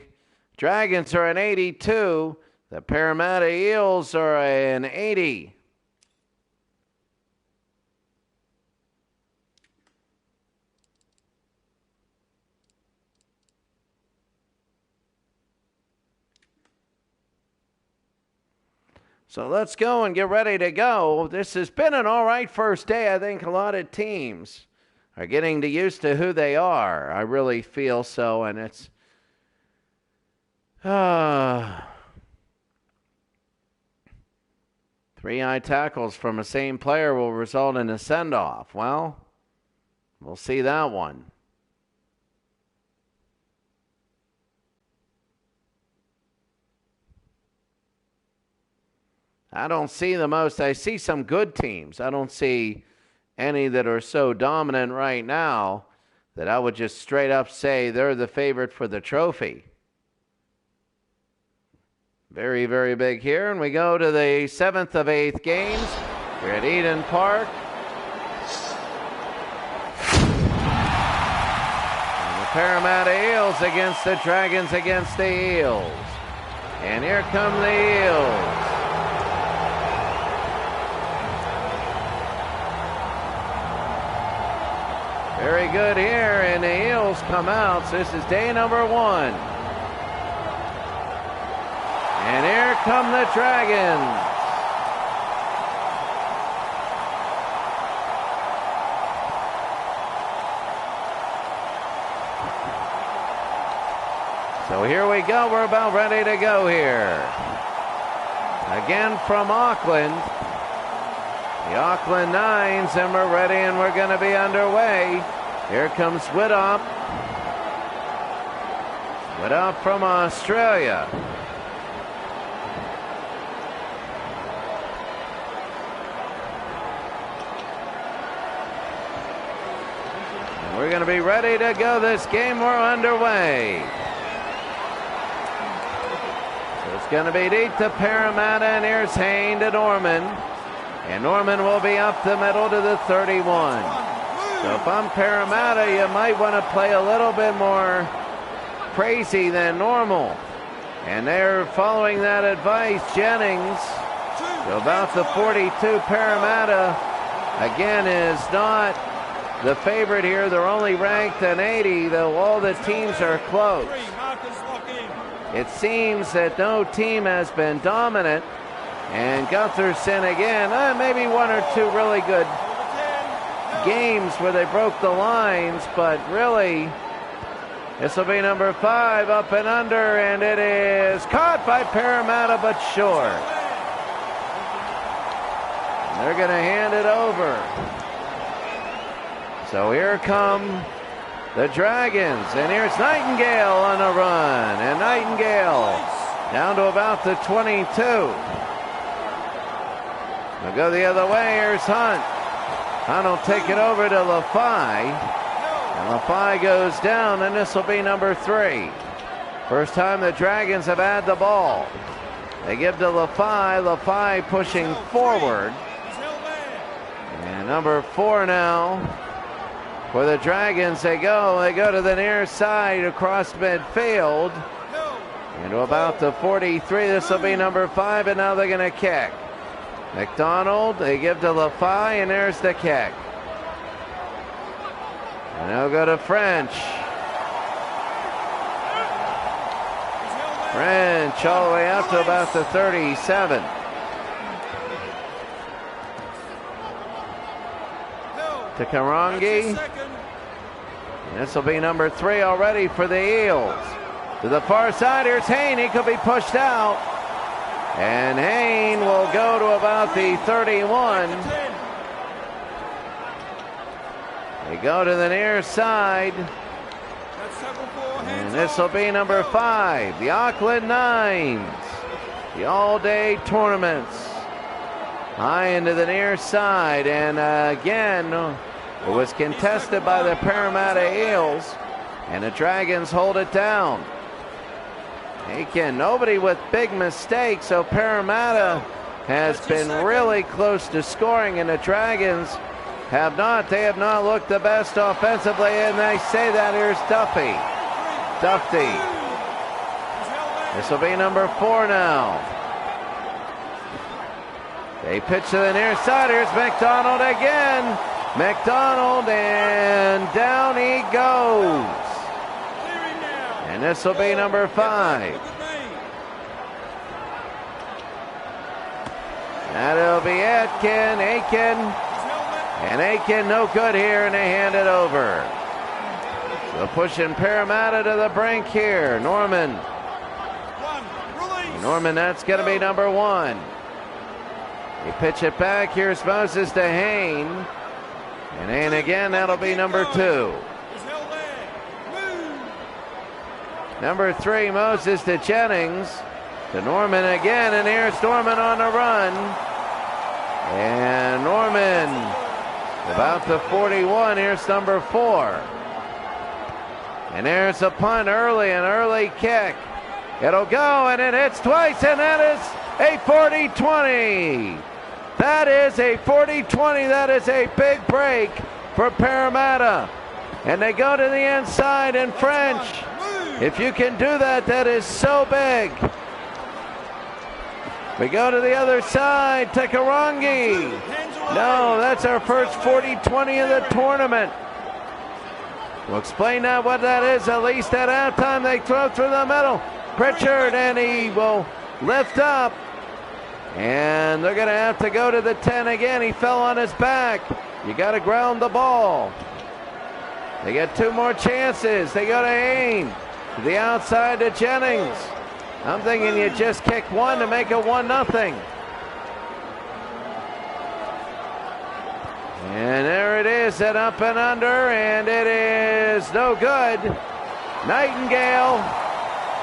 Dragons are an 82. The Parramatta Eels are an 80. So let's go and get ready to go. This has been an all right first day. I think a lot of teams are getting used to who they are. I really feel so, and it's 3 high tackles from a same player will result in a send-off. Well, we'll see that one. I don't see the most. I see some good teams. I don't see any that are so dominant right now that I would just straight up say they're the favorite for the trophy. Very, very big here. And we go to the 7th of 8 games. We're at Eden Park. And the Parramatta Eels against the Dragons against the Eels. And here come the Eels. Very good here, and the Eels come out. So this is day number 1. And here come the Dragons. So here we go. We're about ready to go here. Again from Auckland. The Auckland Nines, and we're ready and we're going to be underway. Here comes Widdop. Widdop from Australia. And we're going to be ready to go this game. We're underway. So it's going to be deep to Parramatta, and here's Hayne to Norman. And Norman will be up the middle to the 31. So if I'm Parramatta, you might want to play a little bit more crazy than normal. And they're following that advice. Jennings to about the 42. Parramatta, again, is not the favorite here. They're only ranked an 80, though all the teams are close. It seems that no team has been dominant. And Gutherson again, maybe 1 or 2 really good games where they broke the lines, but really, this will be number 5, up and under, and it is caught by Parramatta, but short. And they're going to hand it over. So here come the Dragons. And here's Nightingale on a run. And Nightingale down to about the 22. They'll go the other way. Here's Hunt. Hunt will take it over to Lafai. And Lafai goes down, and this will be number 3. First time the Dragons have had the ball. They give to Lafai. Lafai pushing forward. And number 4 now for the Dragons. They go to the near side across midfield. And to about the 43. This will be number 5, and now they're going to kick. McDonald, they give to Lafai, and there's the kick. And they'll go to French. French all the way up to about the 37. To Karangi. This will be number 3 already for the Eels. To the far side, here's Hayne. He could be pushed out. And Hayne will go to about the 31. They go to the near side. And this will be number 5. The Auckland Nines. The all-day tournaments. High into the near side. And again, it was contested by the Parramatta Eels. And the Dragons hold it down. Again, nobody with big mistakes, so Parramatta has been really close to scoring, and the Dragons have not. They have not looked the best offensively, and they say that. Here's Duffy. This will be number 4 now. They pitch to the near side. Here's McDonald again. McDonald, and down he goes. And this will be number 5. That'll be Aiken. And Aiken no good here, and they hand it over. So pushing Parramatta to the brink here. Norman, that's going to be number 1. They pitch it back. Here's Moses to Hayne. And Hayne again, that'll be number 2. Number 3, Moses to Jennings. To Norman again, and here's Norman on the run. And Norman about the 41. Here's number 4. And there's a punt early, an early kick. It'll go, and it hits twice, and that is a 40-20. That is a 40-20. That is a big break for Parramatta. And they go to the inside, and French. If you can do that, that is so big. We go to the other side, Tekarangi. No, that's our first 40-20 of the tournament. We'll explain that what that is. At least at halftime, they throw through the middle. Pritchard, and he will lift up. And they're going to have to go to the 10 again. He fell on his back. You got to ground the ball. They get 2 more chances. They go to Hayne. To the outside to Jennings. I'm thinking you just kick 1 to make it 1-0. And there it is, an up and under, and it is no good. Nightingale,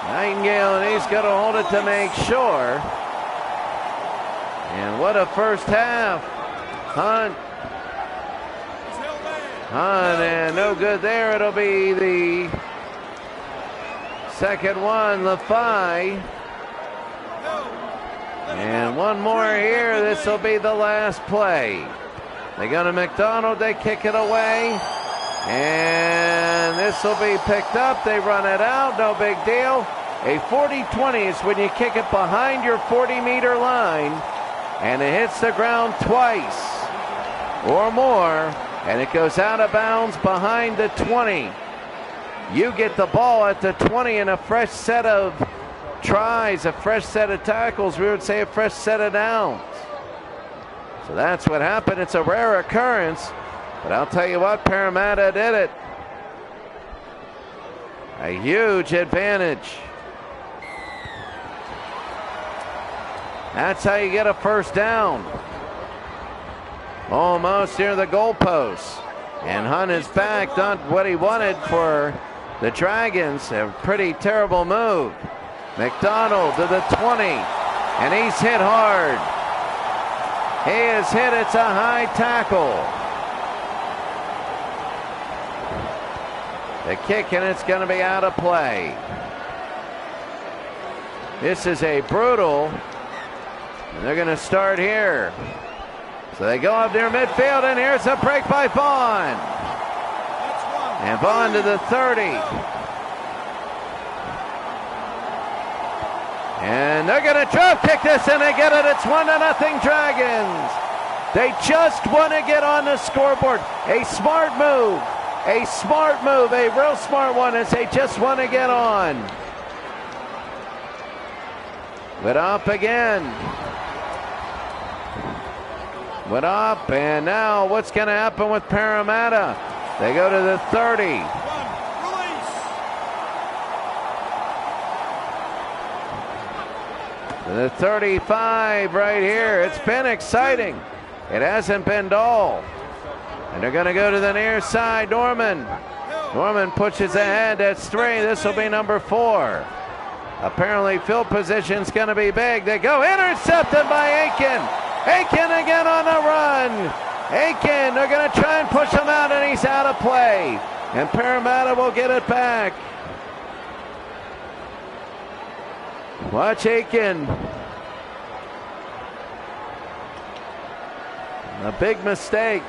and he's going to hold it to make sure. And what a first half. Hunt, and no good there. It'll be the second one, Lafai. And one more here. This will be the last play. They go to McDonald. They kick it away. And this will be picked up. They run it out. No big deal. A 40-20 is when you kick it behind your 40-meter line. And it hits the ground twice or more. And it goes out of bounds behind the 20. You get the ball at the 20 and a fresh set of tries, a fresh set of tackles. We would say a fresh set of downs. So that's what happened. It's a rare occurrence, but I'll tell you what, Parramatta did it. A huge advantage. That's how you get a first down. Almost near the goalpost. And Hunt is back, not what he wanted for the Dragons. A pretty terrible move. McDonald to the 20, and he's hit hard. He is hit. It's a high tackle. The kick, and it's going to be out of play. This is a brutal, and they're going to start here. So they go up near midfield, and here's a break by Vaughn. And Vaughn to the 30. And they're going to drop kick this, and they get it. It's 1-0 Dragons. They just want to get on the scoreboard. A smart move. A smart move. A real smart one as they just want to get on. But up again. Went up, and now what's going to happen with Parramatta? They go to the 30. The 35 right here. It's been exciting. It hasn't been dull. And they're going to go to the near side. Norman pushes ahead. That's 3. This will be number 4. Apparently field position's going to be big. They go intercepted by Aiken. Aiken again on the run. Aiken, they're going to try and push him out, and he's out of play. And Parramatta will get it back. Watch Aiken. A big mistake.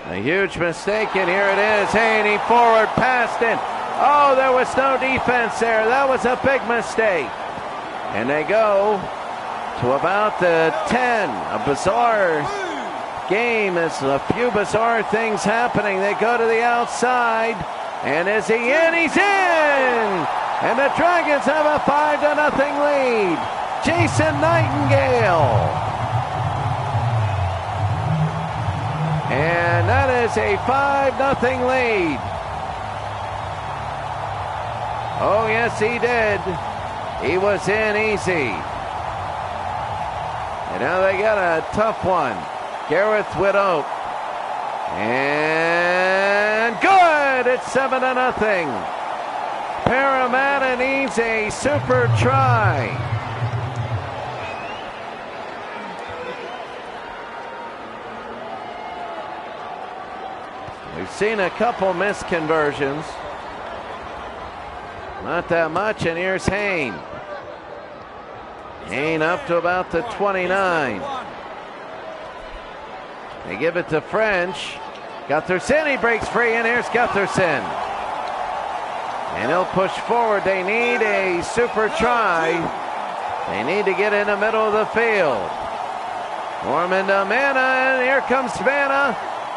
A huge mistake, and here it is. Haney forward, passed in. Oh, there was no defense there. That was a big mistake. And they go to about the 10. A bizarre game. There's a few bizarre things happening. They go to the outside. And is he in? He's in! And the Dragons have a 5-0 lead. Jason Nightingale. And that is a 5-0 lead. Oh, yes, he did. He was in easy. And now they got a tough one. Gareth Widow. And good! It's 7-0. Parramatta needs a super try. We've seen a couple missed conversions. Not that much, and here's Hayne. Hayne up to about the 29. They give it to French. Gutherson, he breaks free, and here's Gutherson. And he'll push forward. They need a super try. They need to get in the middle of the field. Norman to Mana, and here comes Mana.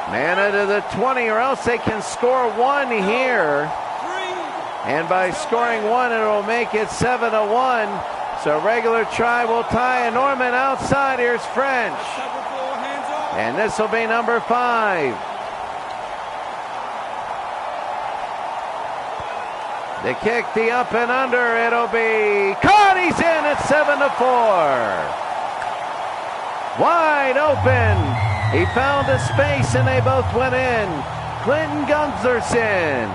Mana to the 20, or else they can score 1 here. And by scoring 1, it'll make it 7-1. So regular try will tie, and Norman outside. Here's French. And this will be number 5. The kick, the up and under, it'll be caught. He's in at 7-4. Wide open. He found a space, and they both went in. Clinton Gunderson.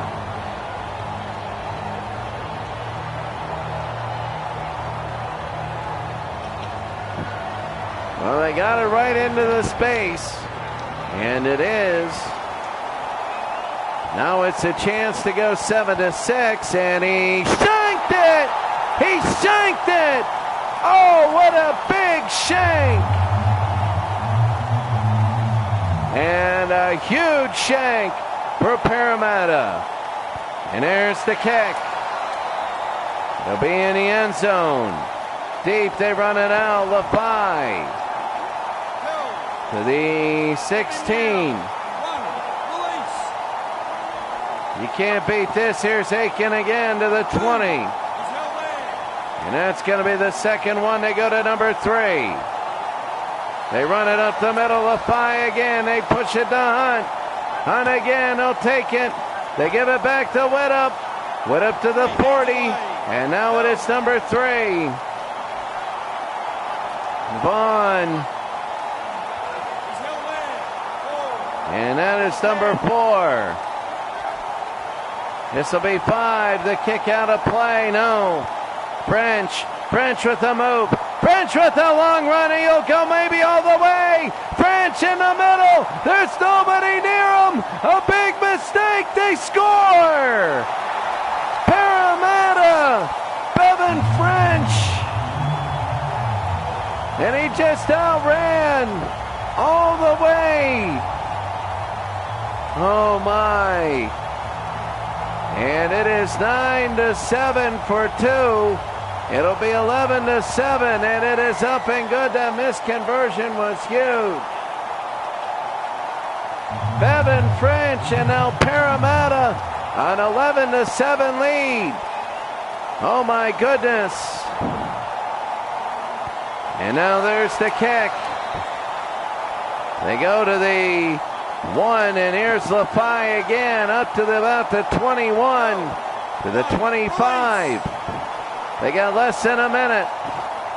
Well, they got it right into the space, and it is. Now it's a chance to go 7-6, and he shanked it! He shanked it! Oh, what a big shank! And a huge shank for Parramatta. And there's the kick. They'll be in the end zone. Deep, they run it out. Lafai to the 16. You can't beat this. Here's Aiken again to the 20. And that's going to be the second one. They go to number 3. They run it up the middle. Lafai again. They push it to Hunt. Hunt again. They'll take it. They give it back to Widdop. Widdop to the 40. And now it is number 3. Vaughn And that is number 4. This will be 5. The kick out of play. No. French with the move. French with a long run. He'll go maybe all the way. French in the middle. There's nobody near him. A big mistake. They score. Parramatta. Bevan French. And he just outran all the way. Oh my. And it is 9-7 for 2. It'll be 11-7, and it is up and good. That missed conversion was huge. Bevan French and now Parramatta an 11-7 lead. Oh my goodness. And now there's the kick. They go to the 1, and here's Lafay again up to about the 21, to the 25. They got less than a minute.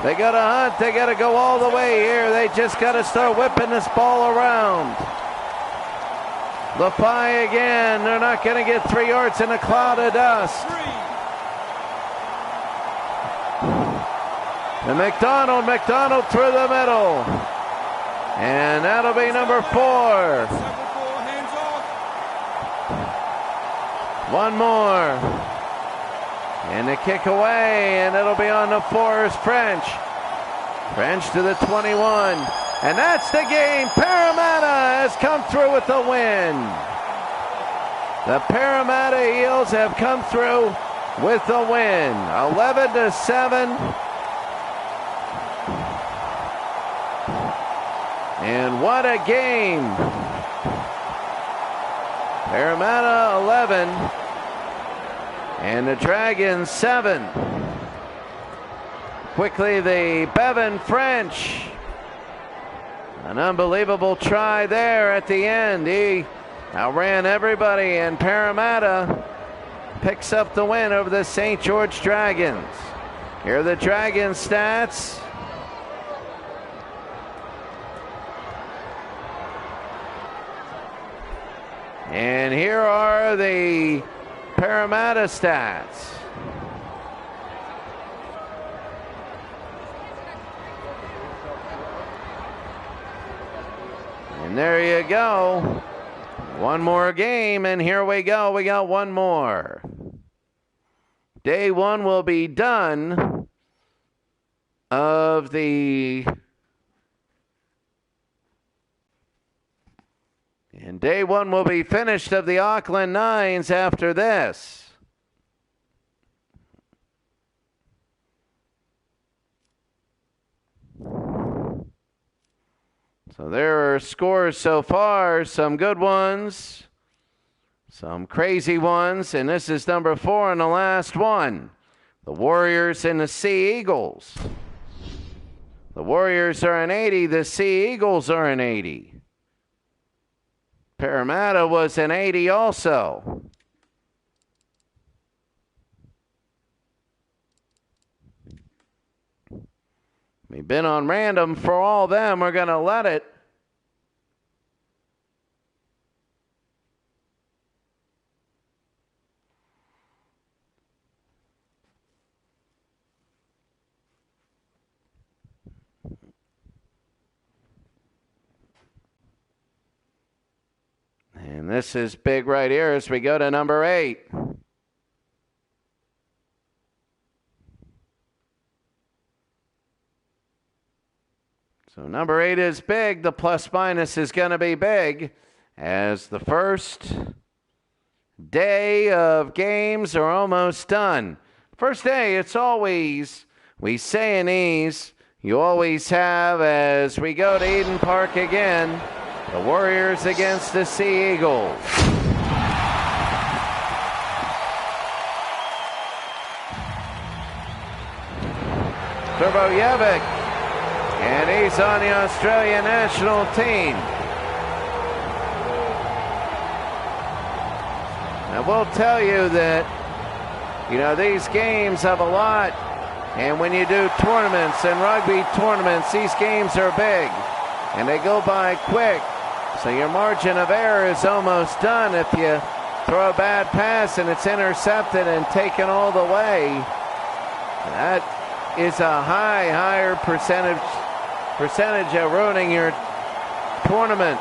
They got to hunt. They got to go all the way here. They just got to start whipping this ball around. Lafay again. They're not going to get 3 yards in a cloud of dust. And McDonald through the middle. And that'll be number 4. One more. And the kick away, and it'll be on the 4 is French. French to the 21. And that's the game. Parramatta has come through with the win. The Parramatta Eels have come through with the win. 11-7. And what a game. Parramatta 11 and the Dragons 7. Quickly the Bevan French. An unbelievable try there at the end. He outran everybody, and Parramatta picks up the win over the St. George Dragons. Here are the Dragons stats. And here are the Parramatta stats. And there you go. One more game, and here we go. We got one more. Day 1 will be done of the... And day 1 will be finished of the Auckland Nines after this. So there are scores so far, some good ones, some crazy ones, and this is number 4 and the last one. The Warriors and the Sea Eagles. The Warriors are an 80, the Sea Eagles are an 80. Parramatta was an 80 also. We've been on random for all them. We're going to let it. And this is big right here as we go to number 8. So number 8 is big. The plus minus is going to be big as the first day of games are almost done. First day, it's always, we say in ease, you always have as we go to Eden Park again. The Warriors against the Sea Eagles. Turbojevic, and he's on the Australian national team. Now we'll tell you that, you know, these games have a lot, and when you do tournaments and rugby tournaments, these games are big, and they go by quick. So your margin of error is almost done if you throw a bad pass and it's intercepted and taken all the way. That is a higher percentage of ruining your tournament.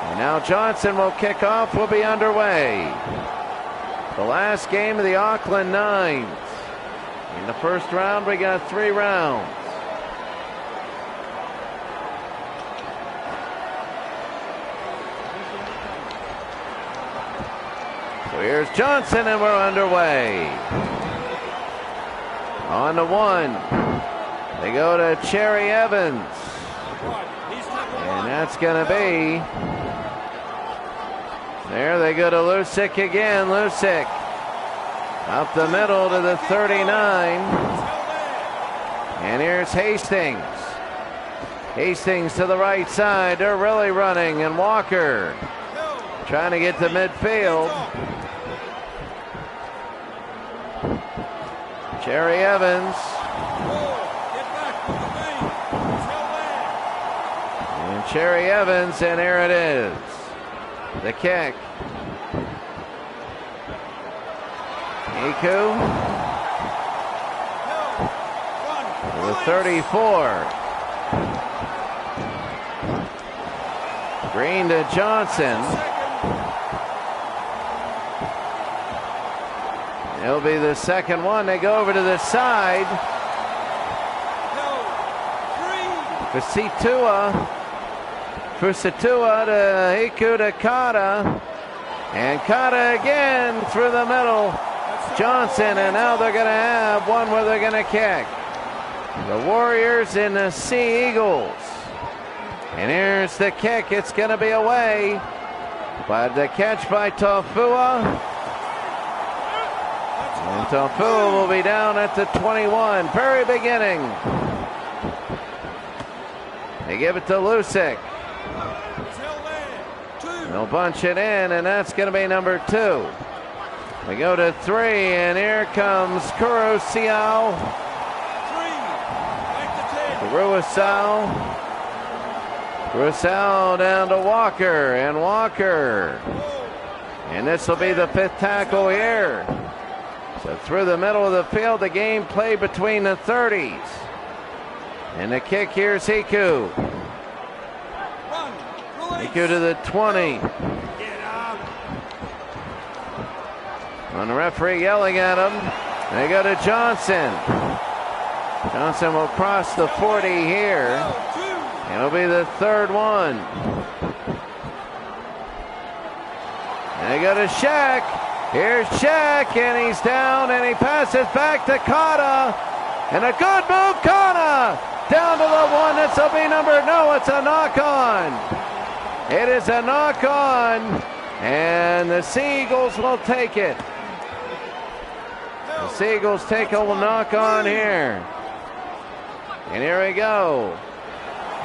And now Johnson will kick off. We'll be underway. The last game of the Auckland Nines. In the first round, we got 3 rounds. So here's Johnson, and we're underway. On to 1. They go to Cherry Evans. And that's going to be... There they go to Lusick again. Lusick up the middle to the 39. And here's Hastings. Hastings to the right side. They're really running. And Walker trying to get to midfield. Cherry Evans. And Cherry Evans, and here it is. The kick. Iku. The 34. Green to Johnson. It'll be the second one. They go over to the side. Fusitua to Iku to Kata. And Kata again through the middle. Johnson, and now they're going to have one where they're going to kick. The Warriors and the Sea Eagles. And here's the kick. It's going to be away. But the catch by Tofua. And Tofua will be down at the 21. Very beginning. They give it to Lusick. They'll bunch it in, and that's going to be number 2. They go to 3, and here comes Kurosawa. Kurosawa down to Walker, and Walker. And this will be the 5th tackle here. So through the middle of the field, the game played between the 30s. And the kick here is Hiku. Hiku to the 20. On the referee yelling at him. They go to Johnson. Johnson will cross the 40 here. It'll be the 3rd one. And they go to Shaq. Here's Shaq, and he's down, and he passes back to Kata. And a good move, Kata. Down to the 1. This will be no, it's a knock-on. It is a knock-on, and the Seagulls will take it. The Seagulls take a knock-on here. And here we go.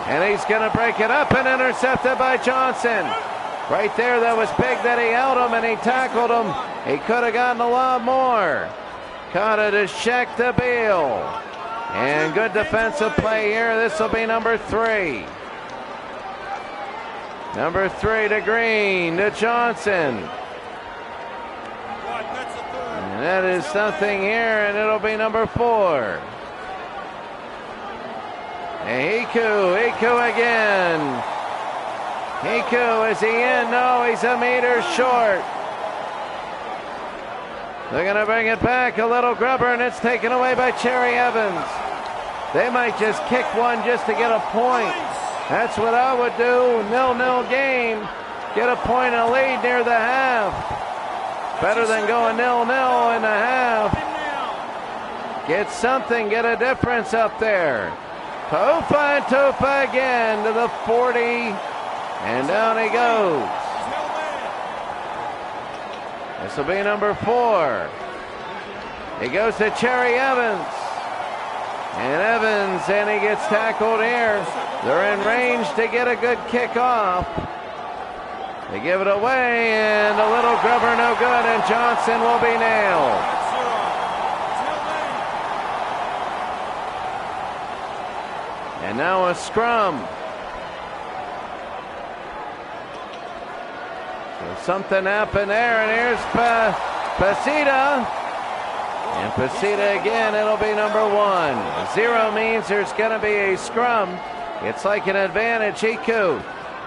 And he's going to break it up, and intercepted by Johnson. Right there, that was big that he held him and he tackled him. He could have gotten a lot more. Kata to Shaq to Beal. And good defensive play here. This will be number 3. Number 3 to Green, to Johnson. And that is something here, and it'll be number 4. And Hiku again. Hiku, is he in? No, he's a meter short. They're going to bring it back, a little grubber, and it's taken away by Cherry Evans. They might just kick one just to get a point. That's what I would do. 0-0 game. Get a point and a lead near the half. Better than going 0-0 in the half. Get something, get a difference up there. Tofa and Tofa again to the 40. And down he goes. This will be number 4. He goes to Cherry Evans. And Evans, and he gets tackled here. They're in range to get a good kick off. They give it away, and a little grubber, no good, and Johnson will be nailed. And now a scrum. So something happened there, and here's Pasita. And Pasita again, it'll be number 1. 0 means there's going to be a scrum. It's like an advantage. Hiku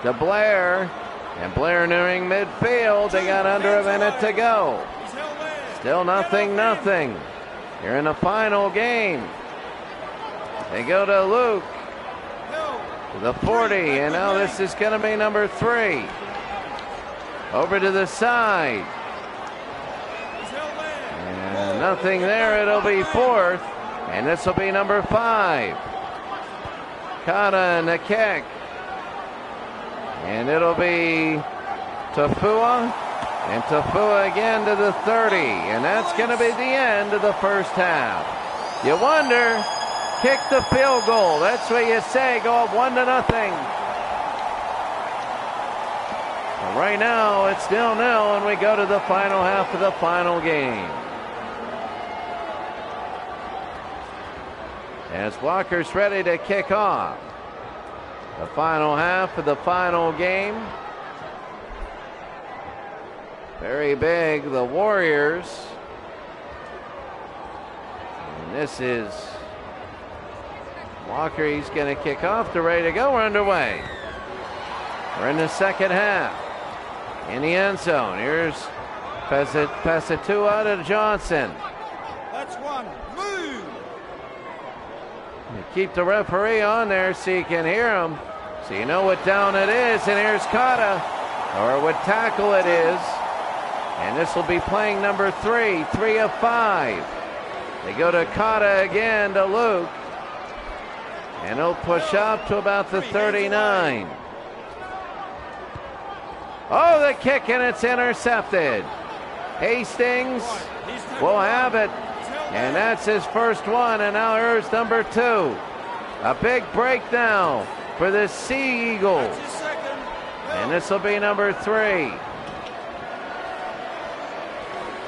to Blair. And Blair nearing midfield. They got under a minute to go. Still nothing. You're in the final game. They go to Luke. To the 40. And now this is going to be number 3. Over to the side. And nothing there. It'll be 4th. And this will be number 5. Kata and the kick. And it'll be Tafua. And Tafua again to the 30. And that's going to be the end of the first half. You wonder, kick the field goal. That's what you say. Go up 1-0. Well, right now it's 0-0, and we go to the final half of the final game. As Walker's ready to kick off the final half of the final game. Very big, the Warriors. And this is Walker. He's going to kick off. They're ready to go. We're underway. We're in the second half. In the end zone. Here's Pasitua to Johnson. That's 1. Move. You keep the referee on there so you can hear him. So you know what down it is. And here's Kata. Or what tackle it is. And this will be playing number 3. 3 of 5. They go to Kata again to Luke. And he'll push up to about the 39. Oh, the kick, and it's intercepted. Hastings will have it. And that's his first one. And now here's number 2. A big break now for the Sea Eagles. And this will be number 3.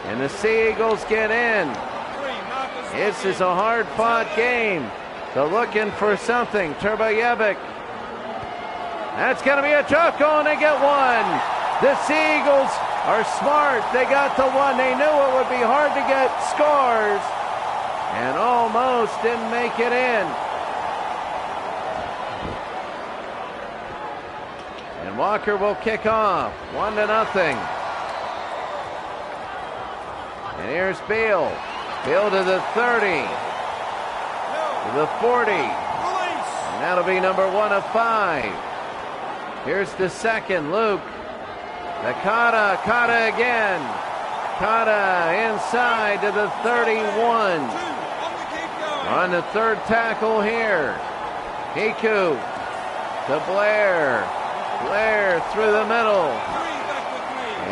And the Sea Eagles get in. This is a hard-fought game. They're looking for something. Turbojevic. That's going to be a choke on. They get 1. The Sea Eagles are smart. They got the 1. They knew it would be hard to get scores. And almost didn't make it in. And Walker will kick off. 1-0. And here's Beal. Beal to the 30. To the 40. And that'll be number 1 of 5. Here's the second, Luke. The Kata again. Kata inside to the 31. On the third tackle here. Hiku to Blair. Blair through the middle.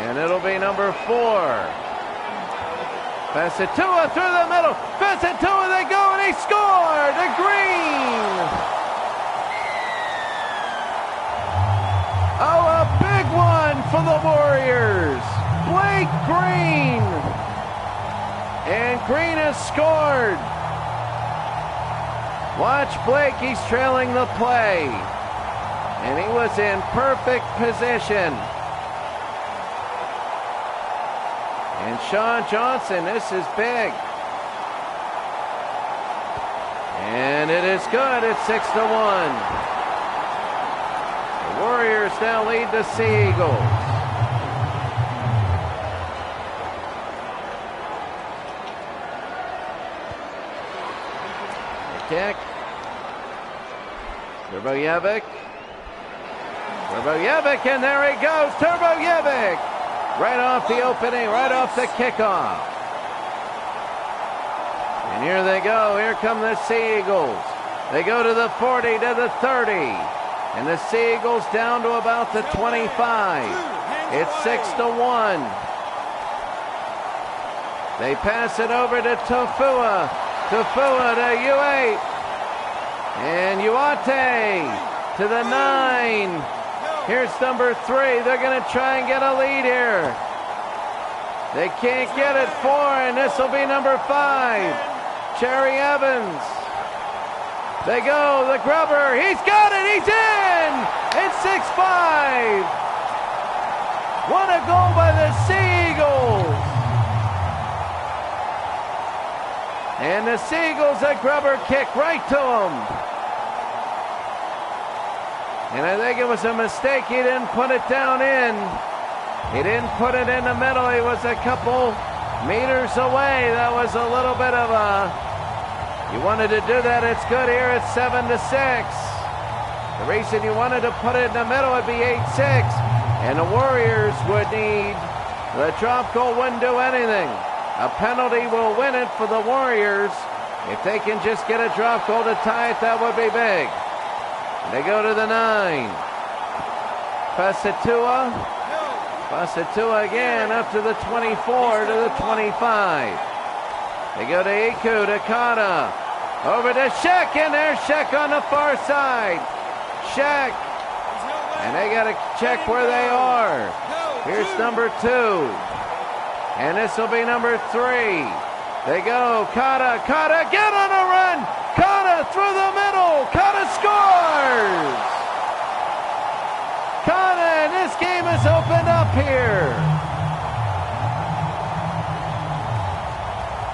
And it'll be number 4. Pasitua through the middle. Pasitua, they go, and he scored! The green! Oh, a big one for the Warriors. Blake Green. And Green has scored. Watch Blake, he's trailing the play. And he was in perfect position. And Sean Johnson, this is big. And it is good. It's 6-1. The Warriors now lead the Sea Eagles. The kick. Turbojevic. Turbojevic, and there he goes. Turbojevic. Right off the opening, right off the kickoff. And here they go. Here come the Sea Eagles. They go to the 40, to the 30. And the Sea Eagles down to about the 25. It's 6-1. They pass it over to Tafua. Tafua to U8. And Uate to the 9. Here's number 3. They're going to try and get a lead here. They can't get it. 4, and this will be number 5. Cherry Evans. They go. The grubber. He's got it. He's in. It's 6-5. What a goal by the Sea Eagles! And the Sea Eagles, a grubber kick right to him. And I think it was a mistake he didn't put it down in. He didn't put it in the middle. He was a couple meters away. That was a little bit of a... You wanted to do that. It's good here. It's 7-6. The reason you wanted to put it in the middle would be 8-6. And the Warriors would need... The drop goal wouldn't do anything. A penalty will win it for the Warriors. If they can just get a drop goal to tie it, that would be big. They go to the 9. Pasatua again up to the 24, to the 25. They go to Iku, to Kata. Over to Sheck, and there's Sheck on the far side. Sheck. And they got to check where they are. Here's number 2. And this will be number 3. They go, Kata, get on a run! Kata through the middle! Kata scores! Kata, and this game is opened up here.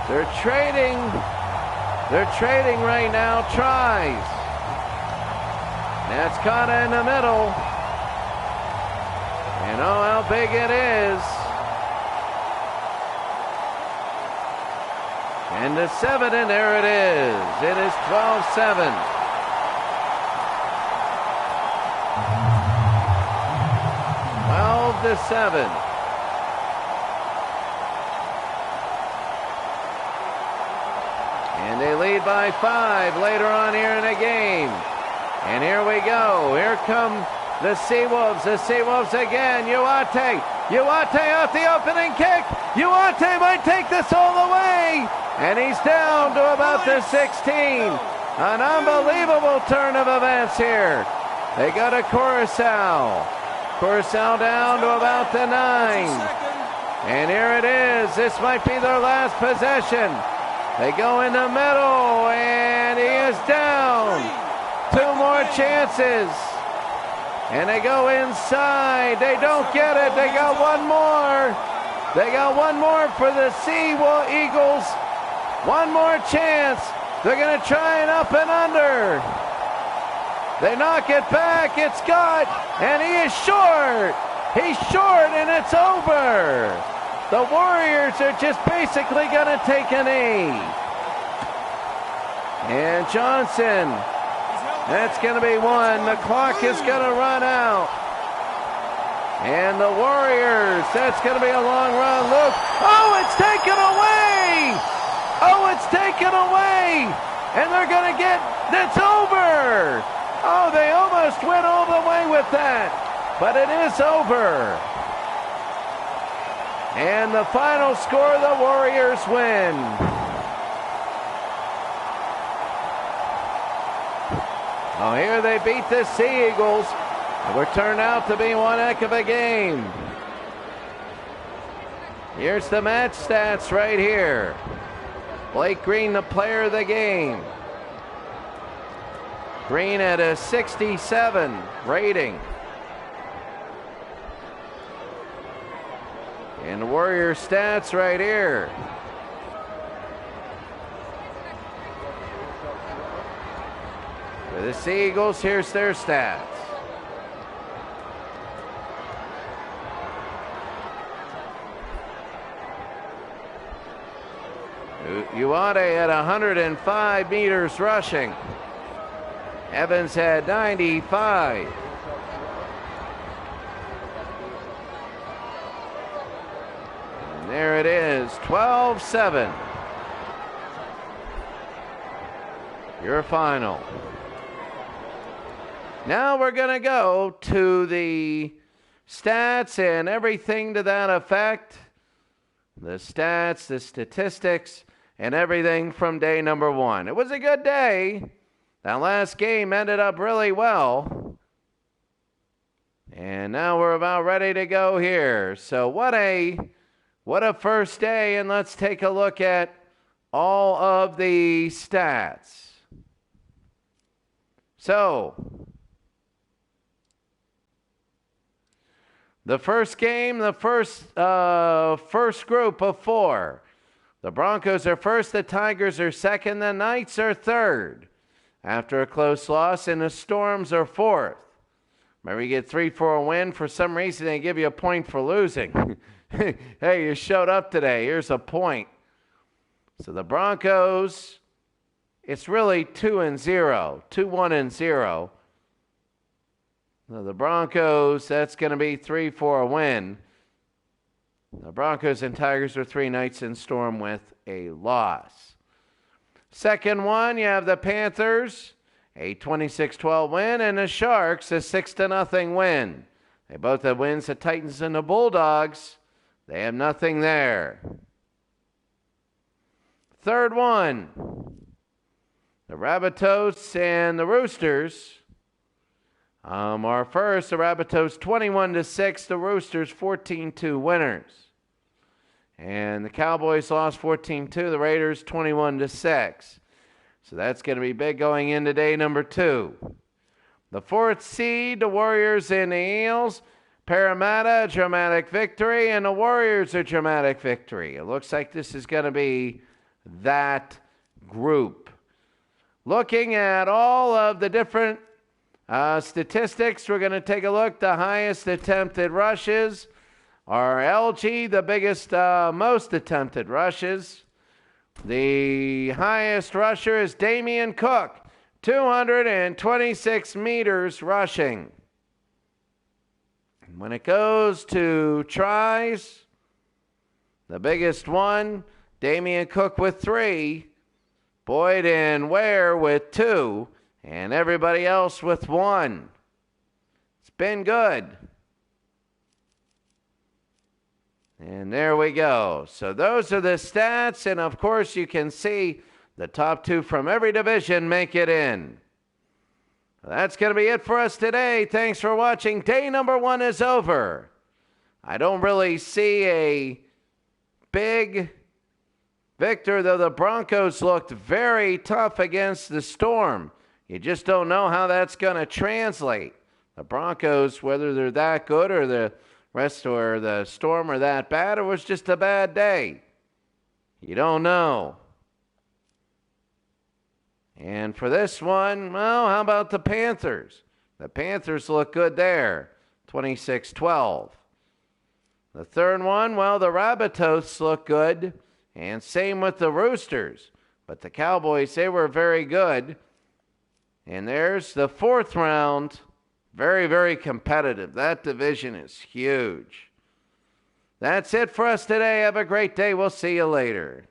They're trading right now, tries. That's Kata in the middle. And oh, how big it is. And the 7, and there it is. It is 12-7. To 7. And they lead by 5 later on here in the game. And here we go. Here come the Seawolves. The Seawolves again. Uate off the opening kick. Uate might take this all the way. And he's down to about the 16. An unbelievable turn of events here. They go to Curacao. Curacao down to about the 9. And here it is. This might be their last possession. They go in the middle, and he is down. 2 more chances. And they go inside. They don't get it. They got one more. They got one more for the Sea Eagles. One more chance. They're going to try an up and under. They knock it back. It's got, and he is short. He's short, and it's over. The Warriors are just basically going to take a knee. And Johnson, that's going to be 1. The clock is going to run out. And the Warriors, that's going to be a long run. Look, oh, it's taken away. Oh, it's taken away. And they're going to get, that's over. Oh, they almost went all the way with that, but it is over. And the final score, the Warriors win. Oh, here they beat the Sea Eagles. It turned out to be one heck of a game. Here's the match stats right here. Blake Green, the player of the game. Green at a 67 rating. And the Warrior stats right here. For the Sea Eagles, here's their stats. Uade at 105 meters rushing. Evans had 95. And there it is, 12-7. Your final. Now we're going to go to the stats and everything to that effect. The stats, the statistics, and everything from day number 1. It was a good day. That last game ended up really well. And now we're about ready to go here. So what a first day, and let's take a look at all of the stats. So The first game, the first group of 4. The Broncos are first, the Tigers are second, the Knights are third. After a close loss, and the Storms are fourth. Remember, you get 3 for a win. For some reason, they give you a point for losing. Hey, you showed up today. Here's a point. So the Broncos, it's really 2-0, 2-1-0. So the Broncos, that's going to be 3 for a win. The Broncos and Tigers are 3, Knights and Storm with a loss. Second one, you have the Panthers, a 26-12 win, and the Sharks, a 6-0 win. They both have wins. The Titans and the Bulldogs, they have nothing there. Third one, the Rabbitohs and the Roosters are first. The Rabbitohs 21-6, the Roosters 14-2 winners. And the Cowboys lost 14-2, the Raiders 21-6. So that's going to be big going into day number 2. The 4th seed, the Warriors and the Eels. Parramatta, a dramatic victory, and the Warriors, a dramatic victory. It looks like this is going to be that group. Looking at all of the different statistics, we're going to take a look. The highest attempted rushes are LG, the biggest, most attempted rushes. The highest rusher is Damien Cook, 226 meters rushing. When it goes to tries, the biggest one, Damien Cook with 3, Boyd and Ware with 2, and everybody else with 1. It's been good. And there we go. So those are the stats, and of course you can see the top 2 from every division make it in. That's going to be it for us today. Thanks for watching. Day number 1 is over. I don't really see a big victor, though the Broncos looked very tough against the Storm. You just don't know how that's going to translate. The Broncos, whether they're that good or the rest or the Storm are that bad, or it was just a bad day. You don't know. And for this one, well, how about the Panthers? The Panthers look good there, 26-12. The third one, well, the Rabbitohs look good, and same with the Roosters. But the Cowboys, they were very good. And there's the 4th round, very, very competitive. That division is huge. That's it for us today. Have a great day. We'll see you later.